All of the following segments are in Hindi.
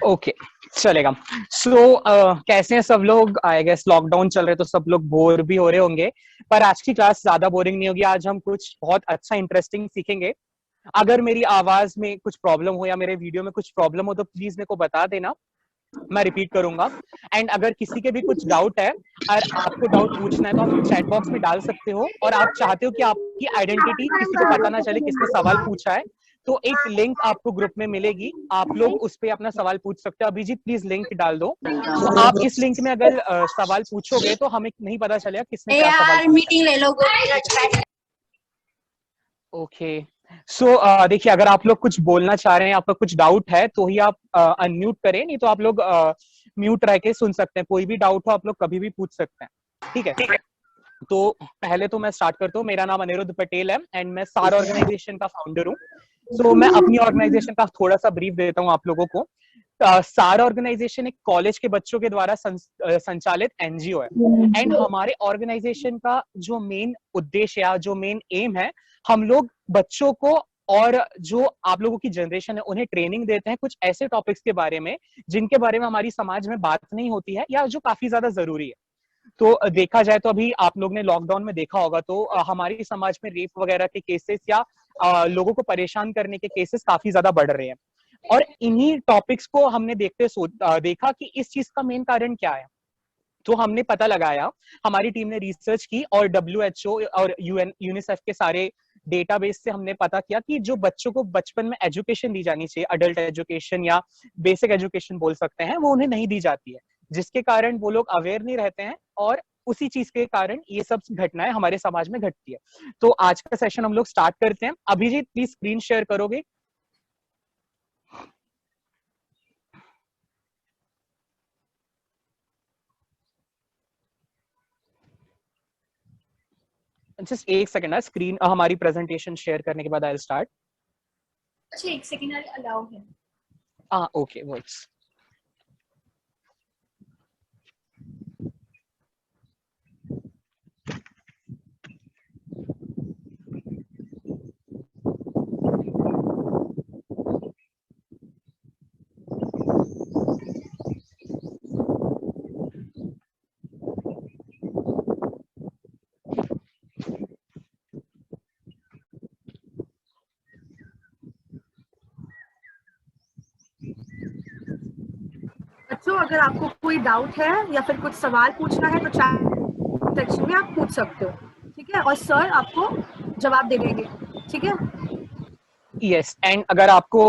ओके, चलेगा। कैसे हैं सब लोग? आई गेस लॉकडाउन चल रहे तो सब लोग बोर भी हो रहे होंगे, पर आज की क्लास ज्यादा बोरिंग नहीं होगी। आज हम कुछ बहुत अच्छा इंटरेस्टिंग सीखेंगे। अगर मेरी आवाज में कुछ प्रॉब्लम हो या मेरे वीडियो में कुछ प्रॉब्लम हो तो प्लीज मेरे को बता देना, मैं रिपीट करूंगा। एंड अगर किसी के भी कुछ डाउट है और आपको डाउट पूछना है तो आप चैट बॉक्स में डाल सकते हो। और आप चाहते हो कि आपकी आइडेंटिटी किसी को पता ना चले किसने सवाल पूछा है, तो एक लिंक आपको ग्रुप में मिलेगी, आप लोग उस पर अपना सवाल पूछ सकते हो। अभिजीत प्लीज लिंक डाल दो। तो आप इस लिंक में अगर सवाल पूछोगे तो हमें नहीं पता चलेगा किसने क्या सवाल पूछा। मीटिंग ले लो। ओके, देखिए, अगर आप लोग कुछ बोलना चाह रहे हैं, आपका कुछ डाउट है तो ही आप अनम्यूट करें, नहीं तो आप लोग म्यूट रह के सुन सकते हैं। कोई भी डाउट हो आप लोग कभी भी पूछ सकते हैं, ठीक है? तो पहले तो मैं स्टार्ट करता हूँ। मेरा नाम अनिरुद्ध पटेल है एंड मैं सार ऑर्गेनाइजेशन का फाउंडर हूँ। मैं अपनी ऑर्गेनाइजेशन का थोड़ा सा ब्रीफ देता हूँ आप लोगों को। सार ऑर्गेनाइजेशन एक कॉलेज के बच्चों के द्वारा संचालित एनजीओ है। एंड हमारे ऑर्गेनाइजेशन का जो मेन उद्देश्य या जो मेन एम है, हम लोग बच्चों को और जो आप लोगों की जनरेशन है उन्हें ट्रेनिंग देते हैं कुछ ऐसे टॉपिक्स के बारे में जिनके बारे में हमारी समाज में बात नहीं होती है या जो काफी ज्यादा जरूरी है। तो देखा जाए तो अभी आप लोग ने लॉकडाउन में देखा होगा तो हमारी समाज में रेप वगैरह के केसेस या लोगों को परेशान करने के केसेस काफी ज्यादा बढ़ रहे हैं। और इन्हीं टॉपिक्स को हमने देखा कि इस चीज का मेन कारण क्या है। तो हमने पता लगाया, हमारी टीम ने रिसर्च की और WHO और यूनिसेफ के सारे डेटाबेस से हमने पता किया कि जो बच्चों को बचपन में एजुकेशन दी जानी चाहिए, अडल्ट एजुकेशन या बेसिक एजुकेशन बोल सकते हैं, वो उन्हें नहीं दी जाती है, जिसके कारण वो लोग अवेयर नहीं रहते हैं और उसी चीज के कारण ये सब घटनाएं हमारे समाज में घटती है। तो आज का सेशन हम लोग स्टार्ट करते हैं। अभिजीत प्लीज स्क्रीन शेयर करोगे? जस्ट एक सेकंड ना, स्क्रीन हमारी प्रेजेंटेशन शेयर करने के बाद आई विल स्टार्ट। अच्छा, एक सेकंड अलाउ है। Okay, works. बच्चों, अगर आपको कोई डाउट है या फिर कुछ सवाल पूछना है तो चैट सेक्शन में आप पूछ सकते हो, ठीक है? और सर आपको जवाब दे देंगे, ठीक है? यस, एंड अगर आपको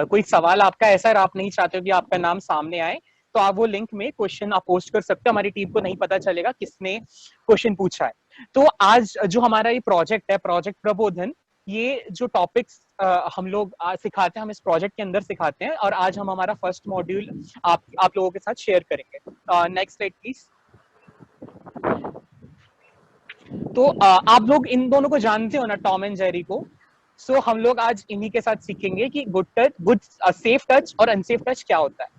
कोई सवाल आपका ऐसा है आप नहीं चाहते हो कि आपका नाम सामने आए, तो आप वो लिंक में क्वेश्चन आप पोस्ट कर सकते हो। हमारी टीम को नहीं पता चलेगा किसने क्वेश्चन पूछा है। तो आज जो हमारा ये प्रोजेक्ट है, प्रोजेक्ट प्रबोधन, ये जो टॉपिक्स हम लोग सिखाते हैं, हम इस प्रोजेक्ट के अंदर सिखाते हैं। और आज हम हमारा फर्स्ट मॉड्यूल आप लोगों के साथ शेयर करेंगे। Next slide please. तो आप लोग इन दोनों को जानते हो ना, टॉम एंड जेरी को। हम लोग आज इन्हीं के साथ सीखेंगे कि गुड सेफ टच और अनसेफ टच क्या होता है।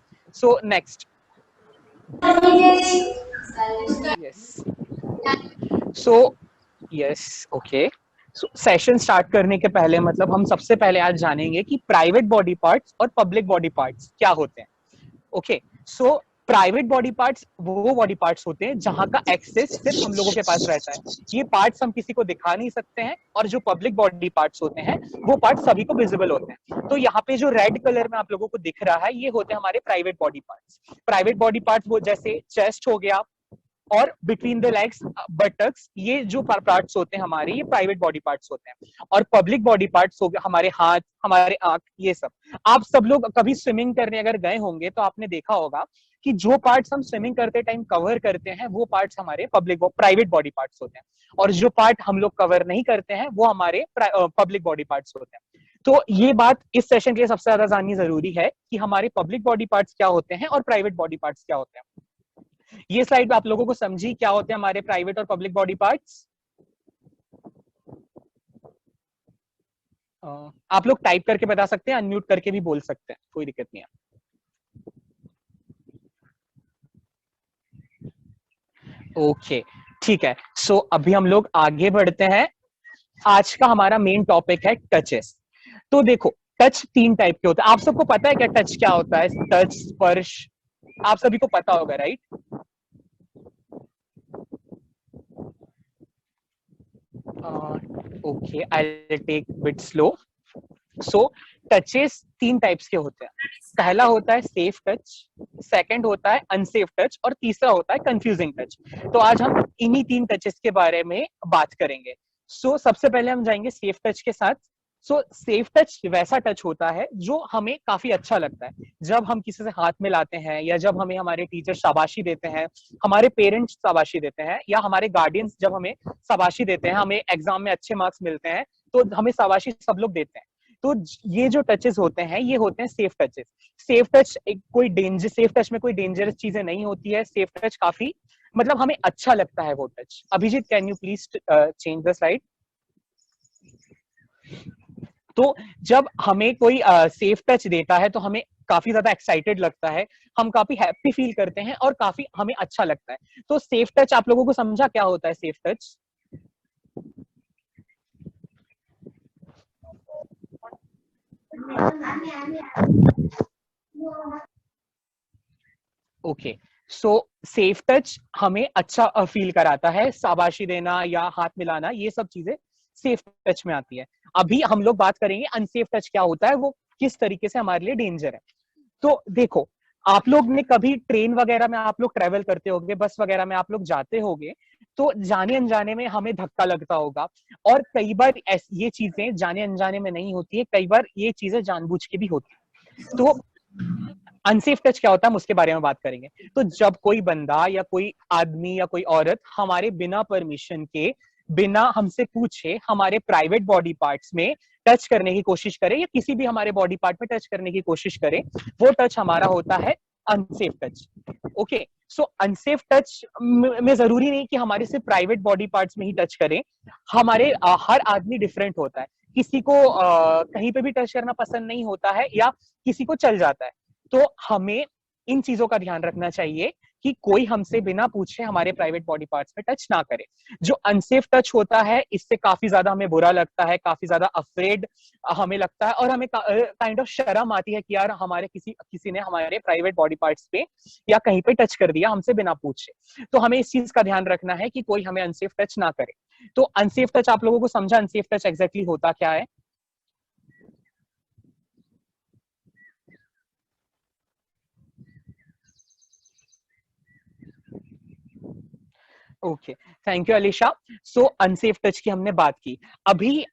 Next. Yes, okay. Session start करने के पहले मतलब हम सबसे पहले आज जानेंगे कि प्राइवेट बॉडी पार्ट्स और पब्लिक बॉडी पार्ट्स क्या होते हैं। ओके, प्राइवेट बॉडी पार्ट्स वो बॉडी पार्ट्स होते हैं जहां का एक्सेस सिर्फ हम लोगों के पास रहता है। ये पार्ट्स हम किसी को दिखा नहीं सकते हैं। और जो पब्लिक बॉडी पार्ट्स होते हैं वो पार्ट्स सभी को विजिबल होते हैं। तो यहाँ पे जो रेड कलर में आप लोगों को दिख रहा है, ये होते हैं हमारे private body parts. Private body parts वो जैसे चेस्ट हो गया और बिटवीन द लेग्स, बटक्स, ये जो पार्ट्स होते हैं हमारे, ये प्राइवेट बॉडी पार्ट्स होते हैं। और पब्लिक बॉडी पार्ट्स हो गए हमारे हाथ, हमारे आंख, ये सब। आप सब लोग कभी स्विमिंग करने अगर गए होंगे तो आपने देखा होगा कि जो पार्ट्स हम स्विमिंग करते टाइम कवर करते हैं वो पार्ट्स हमारे प्राइवेट बॉडी पार्ट्स होते हैं। और जो पार्ट हम लोग कवर नहीं करते हैं वो हमारे पब्लिक बॉडी पार्ट्स होते हैं। तो ये बात इस सेशन के लिए सबसे ज्यादा जाननी जरूरी है कि हमारे पब्लिक बॉडी पार्ट्स क्या होते हैं और प्राइवेट बॉडी पार्ट्स क्या होते हैं। ये स्लाइड आप लोगों को समझी क्या होते हैं हमारे प्राइवेट और पब्लिक बॉडी पार्ट्स? आप लोग टाइप करके बता सकते हैं, अनम्यूट करके भी बोल सकते हैं, कोई दिक्कत नहीं है। ओके, ठीक है। अभी हम लोग आगे बढ़ते हैं। आज का हमारा मेन टॉपिक है टचेस। तो देखो, टच 3 टाइप के होते हैं। आप सबको पता है क्या टच क्या होता है? टच, स्पर्श, आप सभी को पता होगा, right? Okay, I take bit slow. So touches 3 types के होते हैं। पहला होता है सेफ टच, सेकंड होता है अनसेफ टच, और तीसरा होता है कंफ्यूजिंग टच। तो आज हम इन्हीं 3 टचेस के बारे में बात करेंगे। सो सबसे पहले हम जाएंगे सेफ टच के साथ। सो सेफ टच वैसा टच होता है जो हमें काफी अच्छा लगता है। जब हम किसी से हाथ मिलाते हैं, या जब हमें हमारे टीचर शाबाशी देते हैं, हमारे पेरेंट्स शाबाशी देते हैं, या हमारे गार्डियंस जब हमें शाबाशी देते हैं, हमें एग्जाम में अच्छे मार्क्स मिलते हैं, तो हमें शाबाशी सब लोग देते हैं। तो ये जो टचेस होते हैं ये होते हैं safe touches. Safe touch safe touch में कोई डेंजरस चीजें नहीं होती है। सेफ टच काफी मतलब हमें अच्छा लगता है वो touch. Abhijit, can you please change the slide? तो जब हमें कोई सेफ टच देता है तो हमें काफी ज्यादा एक्साइटेड लगता है, हम काफी हैप्पी फील करते हैं और काफी हमें अच्छा लगता है। तो सेफ टच आप लोगों को समझा क्या होता है सेफ टच? ओके, सो सेफ टच हमें अच्छा फील कराता है। शाबाशी देना या हाथ मिलाना, ये सब चीजें सेफ टच में आती है। अभी हम लोग बात करेंगे अनसेफ टच क्या होता है, वो किस तरीके से हमारे लिए डेंजर है। तो देखो, आप लोग ने कभी ट्रेन वगैरह में आप लोग ट्रेवल करते होंगे, बस वगैरह में आप लोग जाते होंगे, तो जाने अनजाने में हमें धक्का लगता होगा। और कई बार ये चीजें जाने अनजाने में नहीं होती है, कई बार ये चीजें जानबूझ के भी होती है। तो अनसेफ टच क्या होता है हम उसके बारे में बात करेंगे। तो जब कोई बंदा या कोई आदमी या कोई औरत हमारे बिना परमिशन के, बिना हमसे पूछे हमारे प्राइवेट बॉडी पार्ट्स में टच करने की कोशिश करे, या किसी भी हमारे बॉडी पार्ट में टच करने की कोशिश करे, वो टच हमारा होता है अनसेफ टच। ओके, सो अनसेफ टच में जरूरी नहीं कि हमारे सिर्फ प्राइवेट बॉडी पार्ट्स में ही टच करें। हमारे हर आदमी डिफरेंट होता है। किसी को कहीं पे भी टच करना पसंद नहीं होता है, या किसी को चल जाता है। तो हमें इन चीजों का ध्यान रखना चाहिए कि कोई हमसे बिना पूछे हमारे प्राइवेट बॉडी पार्ट्स में टच ना करे। जो अनसेफ टच होता है इससे काफी ज्यादा हमें बुरा लगता है, काफी ज्यादा अफ्रेड हमें लगता है, और हमें काइंड ऑफ शर्म आती है कि यार हमारे किसी ने हमारे प्राइवेट बॉडी पार्ट्स पे या कहीं पे टच कर दिया हमसे बिना पूछे। तो हमें इस चीज का ध्यान रखना है कि कोई हमें अनसेफ टच ना करे। तो अनसेफ टच आप लोगों को समझा अनसेफ टच एग्जैक्टली होता क्या है? Okay, thank you Alisha. So unsafe touch की हमने बात की। अभी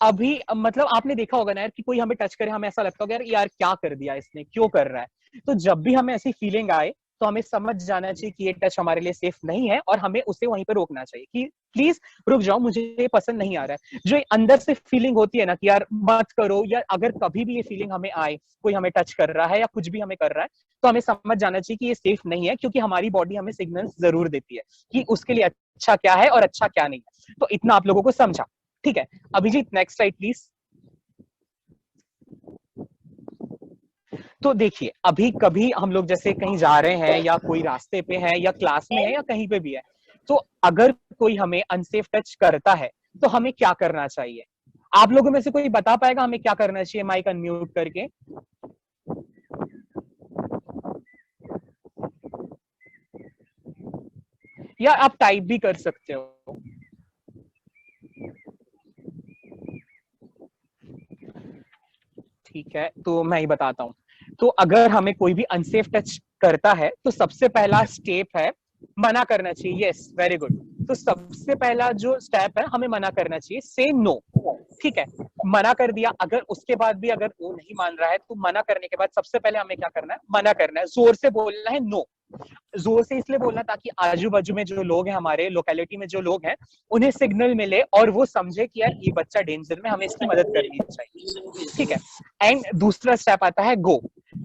अभी मतलब आपने देखा होगा ना यार कि कोई हमें टच करे, हमें ऐसा लगता होगा यार यार क्या कर दिया इसने, क्यों कर रहा है। तो जब भी हमें ऐसी फीलिंग आए तो हमें समझ जाना चाहिए कि ये टच हमारे लिए सेफ नहीं है, और हमें उसे वहीं पे रोकना चाहिए कि प्लीज रुक जाओ, मुझे ये पसंद नहीं आ रहा है। जो अंदर से फीलिंग होती है ना कि यार मत करो, या अगर कभी भी ये फीलिंग हमें आए, कोई हमें टच कर रहा है या कुछ भी हमें कर रहा है, तो हमें समझ जाना चाहिए कि ये सेफ नहीं है, क्योंकि हमारी बॉडी हमें सिग्नल्स जरूर देती है कि उसके लिए अच्छा क्या है और अच्छा क्या नहीं है। तो इतना आप लोगों को समझा, ठीक है? Abhijit, next slide please. तो देखिए, अभी कभी हम लोग जैसे कहीं जा रहे हैं, या कोई रास्ते पे है, या क्लास में है, या कहीं पे भी है, तो अगर कोई हमें अनसेफ टच करता है तो हमें क्या करना चाहिए? आप लोगों में से कोई बता पाएगा हमें क्या करना चाहिए? माइक अनम्यूट करके। या आप टाइप भी कर सकते हो। ठीक है, तो मैं ही बताता हूँ। तो अगर हमें कोई भी अनसेफ टच करता है तो सबसे पहला स्टेप है मना करना चाहिए। Yes, very good. तो सबसे पहला जो स्टेप है हमें मना करना चाहिए, से नो। ठीक है, मना कर दिया। अगर उसके बाद भी अगर वो नहीं मान रहा है, तो मना करने के बाद सबसे पहले हमें क्या करना है? मना करना है, जोर से बोलना है नो। जोर से इसलिए बोलना ताकि आजू बाजू में जो लोग हैं, हमारे लोकेलिटी में जो लोग हैं, उन्हें सिग्नल मिले और वो समझे कि यार ये बच्चा डेंजर में, हमें इसकी मदद करनी चाहिए। ठीक है, एंड दूसरा स्टेप आता है गो।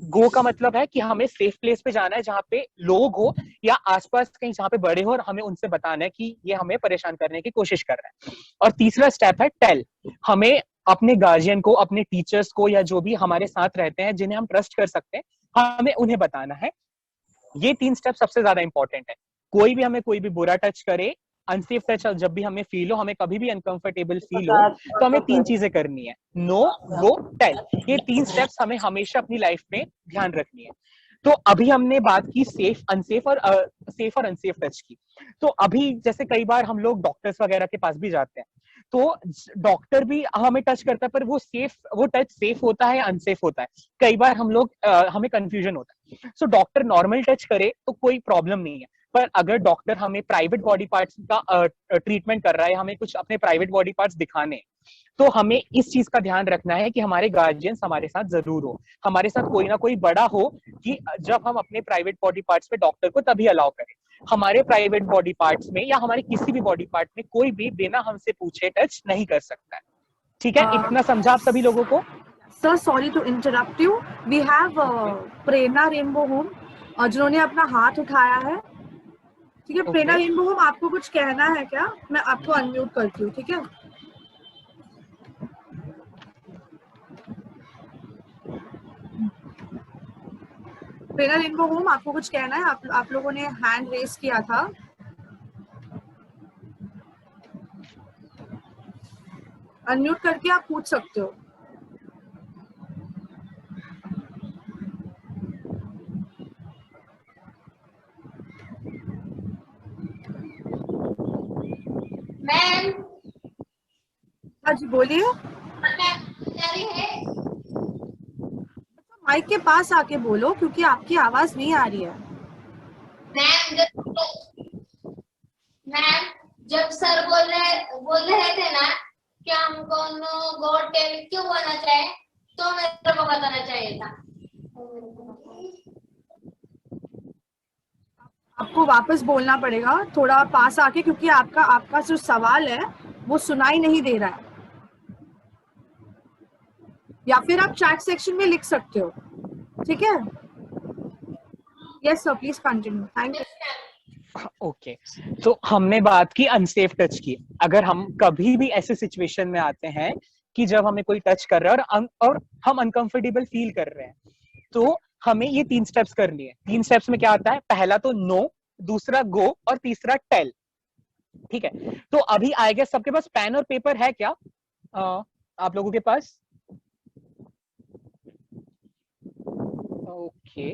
गो का मतलब है कि हमें सेफ प्लेस पे जाना है जहाँ पे लोग हो, या आसपास कहीं जहाँ पे बड़े हो, और हमें उनसे बताना है कि ये हमें परेशान करने की कोशिश कर रहा है। और तीसरा स्टेप है टेल। हमें अपने गार्जियन को, अपने टीचर्स को, या जो भी हमारे साथ रहते हैं जिन्हें हम ट्रस्ट कर सकते हैं, हमें उन्हें बताना है। ये 3 स्टेप सबसे ज्यादा इंपॉर्टेंट है। कोई भी हमें कोई भी बुरा टच करे अनसेफ टच जब भी हमें फील हो, हमें कभी भी अनकंफर्टेबल फील हो, तो हमें 3 चीजें करनी है, नो, गो, टेल। ये 3 स्टेप्स हमें हमेशा अपनी लाइफ में ध्यान रखनी है। तो अभी हमने बात की सेफ अनसेफ और सेफ और अनसेफ टच की। तो अभी जैसे कई बार हम लोग डॉक्टर्स वगैरह के पास भी जाते हैं, तो डॉक्टर भी हमें टच करता है, पर वो टच सेफ होता है या अनसेफ होता है, कई बार हमें कंफ्यूजन होता है। सो डॉक्टर नॉर्मल टच करे तो कोई प्रॉब्लम नहीं है, पर अगर डॉक्टर हमें प्राइवेट बॉडी पार्ट्स का ट्रीटमेंट कर रहा है, हमें कुछ अपने प्राइवेट बॉडी पार्ट्स दिखाने, तो हमें इस चीज का ध्यान रखना है कि हमारे गार्जियंस हमारे साथ जरूर हो, हमारे साथ कोई ना कोई बड़ा हो, कि जब हम अपने प्राइवेट बॉडी पार्ट्स पे डॉक्टर को तभी अलाउ करें। हमारे प्राइवेट बॉडी पार्ट्स में या हमारे किसी भी बॉडी पार्ट में कोई भी बिना हमसे पूछे टच नहीं कर सकता है। ठीक है, इतना समझा आप सभी लोगों को? Sir sorry to interrupt you, we have Prerna Rainbow Home जिन्होंने अपना हाथ उठाया है। ठीक है, प्रेरणा रेनबो होम, आपको कुछ कहना है क्या? मैं आपको अनम्यूट करती हूँ, ठीक है? प्रेरणा रेनबो होम, आपको कुछ कहना है? आप लोगों ने हैंड रेस किया था। अनम्यूट करके आप पूछ सकते हो। मैम, हाँ जी बोलिए। माइक के पास आके बोलो क्योंकि आपकी आवाज नहीं आ रही है। मैम जब सर बोल रहे थे ना कि हमको नो गो टेल क्यों बोलना चाहिए, तो मेरे को बताना चाहिए था। आपको वापस बोलना पड़ेगा थोड़ा पास आके, क्योंकि आपका जो सवाल है वो सुनाई नहीं दे रहा है। या फिर आप चैट सेक्शन में लिख सकते हो, ठीक है? Yes sir, please continue. Thank you. Okay, तो हमने बात की अनसेफ टच की। अगर हम कभी भी ऐसे सिचुएशन में आते हैं कि जब हमें कोई टच कर रहा है और हम अनकंफर्टेबल फील कर रहे हैं, तो हमें ये 3 स्टेप्स करनी है। 3 स्टेप्स में क्या आता है? पहला तो नो, दूसरा गो और तीसरा टेल। ठीक है, तो अभी आई गेस सबके पास पेन और पेपर है क्या? आप लोगों के पास? ओके,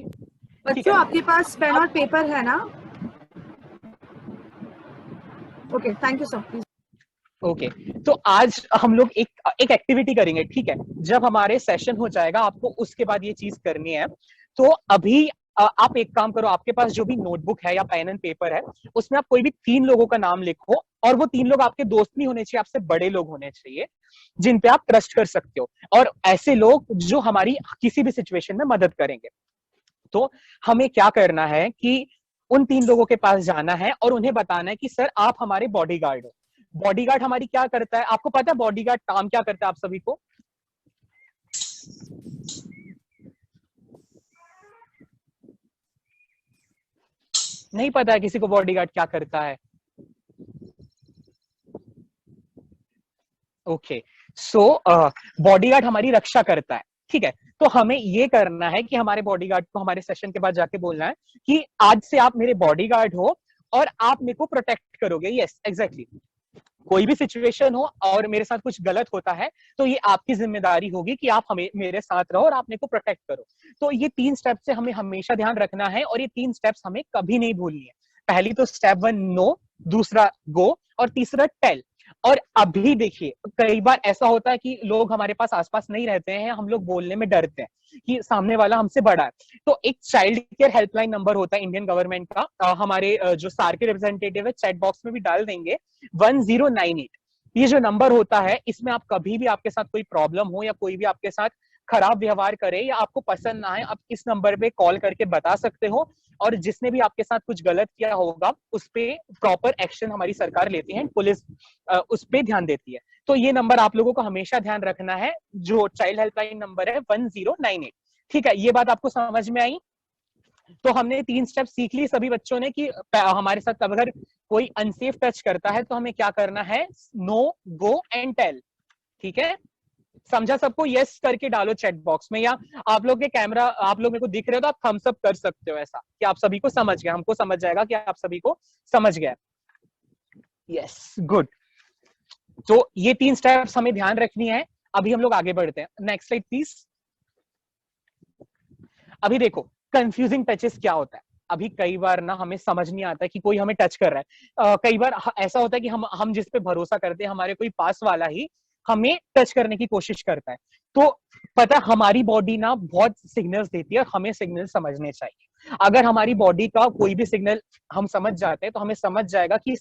बच्चों आपके पास पेन और पेपर है ना? Okay, thank you sir, please. Okay, तो आज हम लोग एक एक्टिविटी करेंगे, ठीक है? जब हमारे सेशन हो जाएगा, आपको उसके बाद ये चीज करनी है। तो अभी आप एक काम करो, आपके पास जो भी नोटबुक है या पेन एंड पेपर है, उसमें आप कोई भी 3 लोगों का नाम लिखो, और वो 3 लोग आपके दोस्त नहीं होने चाहिए, आपसे बड़े लोग होने चाहिए, जिन पे आप ट्रस्ट कर सकते हो, और ऐसे लोग जो हमारी किसी भी सिचुएशन में मदद करेंगे। तो हमें क्या करना है कि उन 3 लोगों के पास जाना है और उन्हें बताना है कि सर आप हमारे बॉडीगार्ड हो। बॉडीगार्ड हमारी क्या करता है? आपको पता है बॉडीगार्ड काम क्या करता है आप सभी को? नहीं पता है किसी को बॉडीगार्ड क्या करता है? ओके, सो बॉडीगार्ड हमारी रक्षा करता है, ठीक है? तो हमें ये करना है कि हमारे बॉडीगार्ड को हमारे सेशन के बाद जाके बोलना है कि आज से आप मेरे बॉडीगार्ड हो और आप मेरे को प्रोटेक्ट करोगे। Yes, exactly. कोई भी सिचुएशन हो और मेरे साथ कुछ गलत होता है, तो ये आपकी जिम्मेदारी होगी कि आप हमें मेरे साथ रहो और आप मेरे को प्रोटेक्ट करो। तो ये 3 स्टेप्स से हमें हमेशा ध्यान रखना है, और ये 3 स्टेप्स हमें कभी नहीं भूलनी है। पहली तो स्टेप 1 नो, दूसरा गो और तीसरा टेल। और अभी देखिए, कई बार ऐसा होता है कि लोग हमारे पास आसपास नहीं रहते हैं, हम लोग बोलने में डरते हैं कि सामने वाला हमसे बड़ा है। तो एक चाइल्ड केयर हेल्पलाइन नंबर होता है इंडियन गवर्नमेंट का, हमारे जो सार के रिप्रेजेंटेटिव है चैट बॉक्स में भी डाल देंगे, 1098। ये जो नंबर होता है, इसमें आप कभी भी आपके साथ कोई प्रॉब्लम हो या कोई भी आपके साथ खराब व्यवहार करे या आपको पसंद ना आए, आप इस नंबर पे कॉल करके बता सकते हो, और जिसने भी आपके साथ कुछ गलत किया होगा उस पे प्रॉपर एक्शन हमारी सरकार लेती है, पुलिस उस पे ध्यान देती है। तो ये नंबर आप लोगों को हमेशा ध्यान रखना है, जो चाइल्ड हेल्पलाइन नंबर है 1098। ठीक है, ये बात आपको समझ में आई? तो हमने 3 स्टेप सीख ली सभी बच्चों ने कि हमारे साथ अगर कोई अनसेफ टच करता है तो हमें क्या करना है? No, go and tell. ठीक है, समझा सबको? यस करके डालो चैट बॉक्स में, या आप लोग के कैमरा आप लोग मेरे को दिख रहे हो तो आप थम्स अप कर सकते हो, ऐसा कि आप सभी को समझ गए। हमको समझ जाएगा कि आप सभी को समझ गया। Yes, good. तो ये 3 स्टेप्स हमें ध्यान रखनी है। अभी हम लोग आगे बढ़ते हैं। Next slide please. अभी देखो कंफ्यूजिंग टचेस क्या होता है। अभी कई बार ना हमें समझ नहीं आता कि कोई हमें टच कर रहा है। कई बार ऐसा होता है कि हम जिस पे भरोसा करते हैं, हमारे कोई पास वाला ही हमें टच करने की कोशिश करता है। तो पता है हमारी बॉडी ना बहुत सिग्नल्स देती है और हमें सिग्नल समझने चाहिए। अगर हमारी बॉडी का कोई भी सिग्नल हम समझ जाते हैं तो हमें समझ जाएगा कि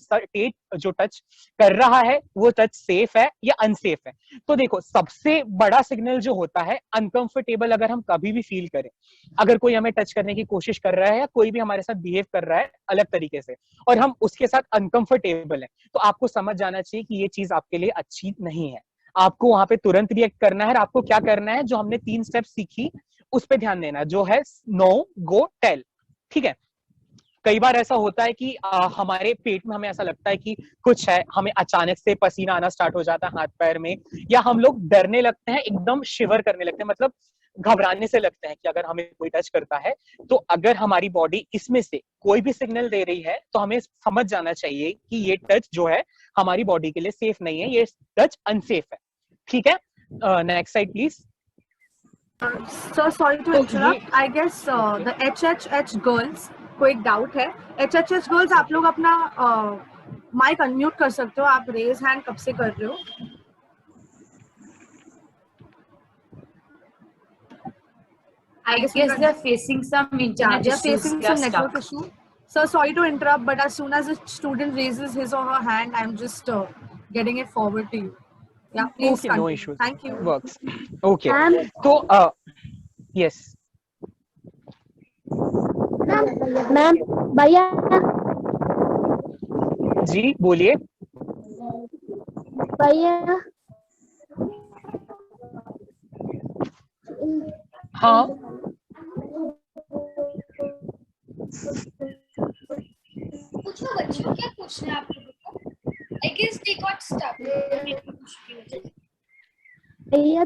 जो टच कर रहा है वो टच सेफ है या अनसेफ है। तो देखो सबसे बड़ा सिग्नल जो होता है अनकंफर्टेबल, अगर हम कभी भी फील करें, अगर कोई हमें टच करने की कोशिश कर रहा है या कोई भी हमारे साथ बिहेव कर रहा है अलग तरीके से और हम उसके साथ अनकंफर्टेबल है, तो आपको समझ जाना चाहिए कि ये चीज आपके लिए अच्छी नहीं है। आपको वहां पे तुरंत रिएक्ट करना है। आपको क्या करना है, जो हमने 3 स्टेप सीखी उस पर ध्यान देना, जो है नो गो टेल। ठीक है। कई बार ऐसा होता है कि हमारे पेट में हमें ऐसा लगता है कि कुछ है, हमें अचानक से पसीना आना स्टार्ट हो जाता है हाथ पैर में, या हम लोग डरने लगते हैं, एकदम शिवर करने लगते हैं, मतलब घबराने से लगते हैं कि अगर हमें कोई टच करता है। तो अगर हमारी बॉडी इसमें से कोई भी सिग्नल दे रही है तो हमें समझ जाना चाहिए कि ये टच जो है हमारी बॉडी के लिए सेफ नहीं है, ये टच अनसेफ है। ठीक है। Next side please. Sir sorry to interrupt, I guess the HHH girls को एक डाउट है। HHH गर्ल्स आप लोग अपना माइक अनम्यूट कर सकते हो। आप रेज हैंड कब से कर रहे हो? I guess they're facing some internet they're issues. facing They are some network stuck. issue. Sir, sorry to interrupt, but as soon as a student raises his or her hand, I'm just getting it forward to you. Yeah, please Okay, continue. no issues. Thank you. Works. Okay. Ma'am तो yes. मैम भैया जी बोलिए। भैया हाँ पूछो बच्चों, क्या पूछना है आप लोगों को? I guess they got stuck. भैया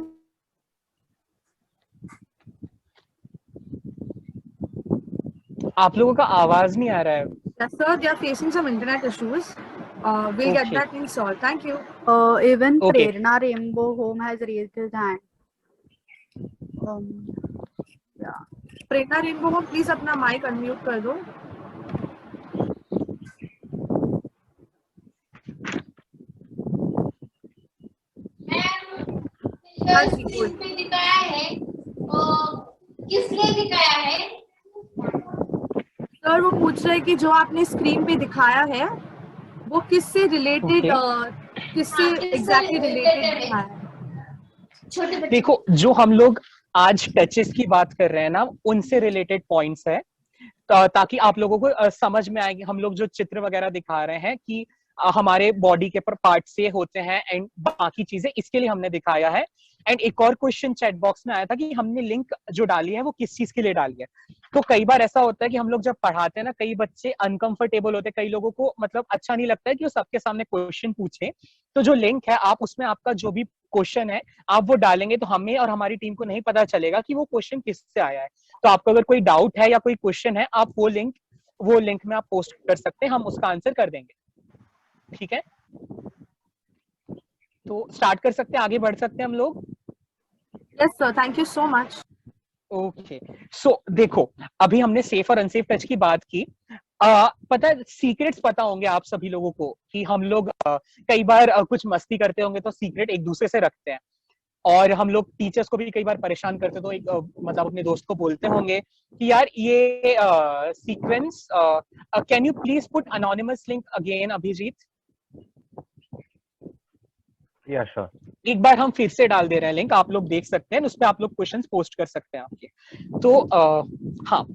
आप लोगों का आवाज नहीं आ रहा है। Yes, sir, they are facing some internet issues. We'll get Okay. that in solved. Thank you. Even Okay. Prerna Rainbow Home has raised his hand. Yeah. Prerna rainbow को प्लीज अपना माइक अनम्यूट कर दो। हाँ जी, स्क्रीन पे दिखाया है, किसने दिखाया है? सर वो पूछ रहे हैं कि जो आपने स्क्रीन पे दिखाया है वो किससे रिलेटेड, किससे एग्जैक्टली रिलेटेड दिखाया है? छोटे बच्चे देखो जो हम लोग आज टचेस की बात कर रहे हैं ना, उनसे रिलेटेड पॉइंट्स है, ताकि आप लोगों को समझ में आएगी। हम लोग जो चित्र वगैरह दिखा रहे हैं कि हमारे बॉडी के पार्ट से होते हैं एंड बाकी चीजें, इसके लिए हमने दिखाया है। एंड एक और क्वेश्चन चैट बॉक्स में आया था कि हमने लिंक जो डाली है वो किस चीज के लिए डाली है। तो कई बार ऐसा होता है कि हम लोग जब पढ़ाते हैं ना, कई बच्चे अनकंफर्टेबल होते हैं, कई लोगों को मतलब अच्छा नहीं लगता है कि वो सबके सामने क्वेश्चन पूछे। तो जो लिंक है, आप उसमें आपका जो भी क्वेश्चन है आप वो डालेंगे तो हमें और हमारी टीम को नहीं पता चलेगा कि वो क्वेश्चन किससे आया है। तो आपको अगर कोई डाउट है या कोई क्वेश्चन है, आप वो लिंक में आप पोस्ट कर सकते हैं, हम उसका आंसर कर देंगे। ठीक है, तो स्टार्ट कर सकते हैं, आगे बढ़ सकते हैं हम लोग। Yes sir, thank you so much. Okay, so देखो अभी हमने सेफ और अनसेफ टच की बात की। पता है सीक्रेट्स पता होंगे आप सभी लोगों को कि हम लोग कई बार कुछ मस्ती करते होंगे तो सीक्रेट एक दूसरे से रखते हैं, और हम लोग टीचर्स को भी कई बार परेशान करते तो एक मतलब अपने दोस्त को बोलते होंगे कि यार ये sequence, can you please put anonymous link again Abhijit. या श्योर। एक बार हम फिर से डाल दे रहे हैं लिंक, आप लोग देख सकते हैं, उस पर आप लोग क्वेश्चंस पोस्ट कर सकते हैं आपके। तो हाँ,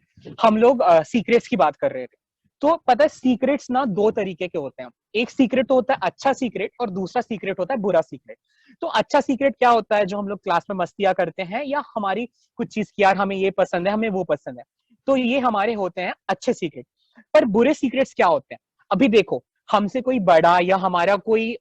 हम लोग सीक्रेट्स की बात कर रहे थे। तो पता है सीक्रेट्स ना 2 तरीके के होते हैं। एक सीक्रेट तो होता है अच्छा सीक्रेट और दूसरा सीक्रेट होता है बुरा सीक्रेट। तो अच्छा सीक्रेट क्या होता है, जो हम लोग क्लास में मस्तियां करते हैं या हमारी कुछ चीज की, यार हमें ये पसंद है, हमें वो पसंद है, तो ये हमारे होते हैं अच्छे सीक्रेट। पर बुरे सीक्रेट्स क्या होते हैं, अभी देखो हमसे कोई बड़ा या हमारा कोई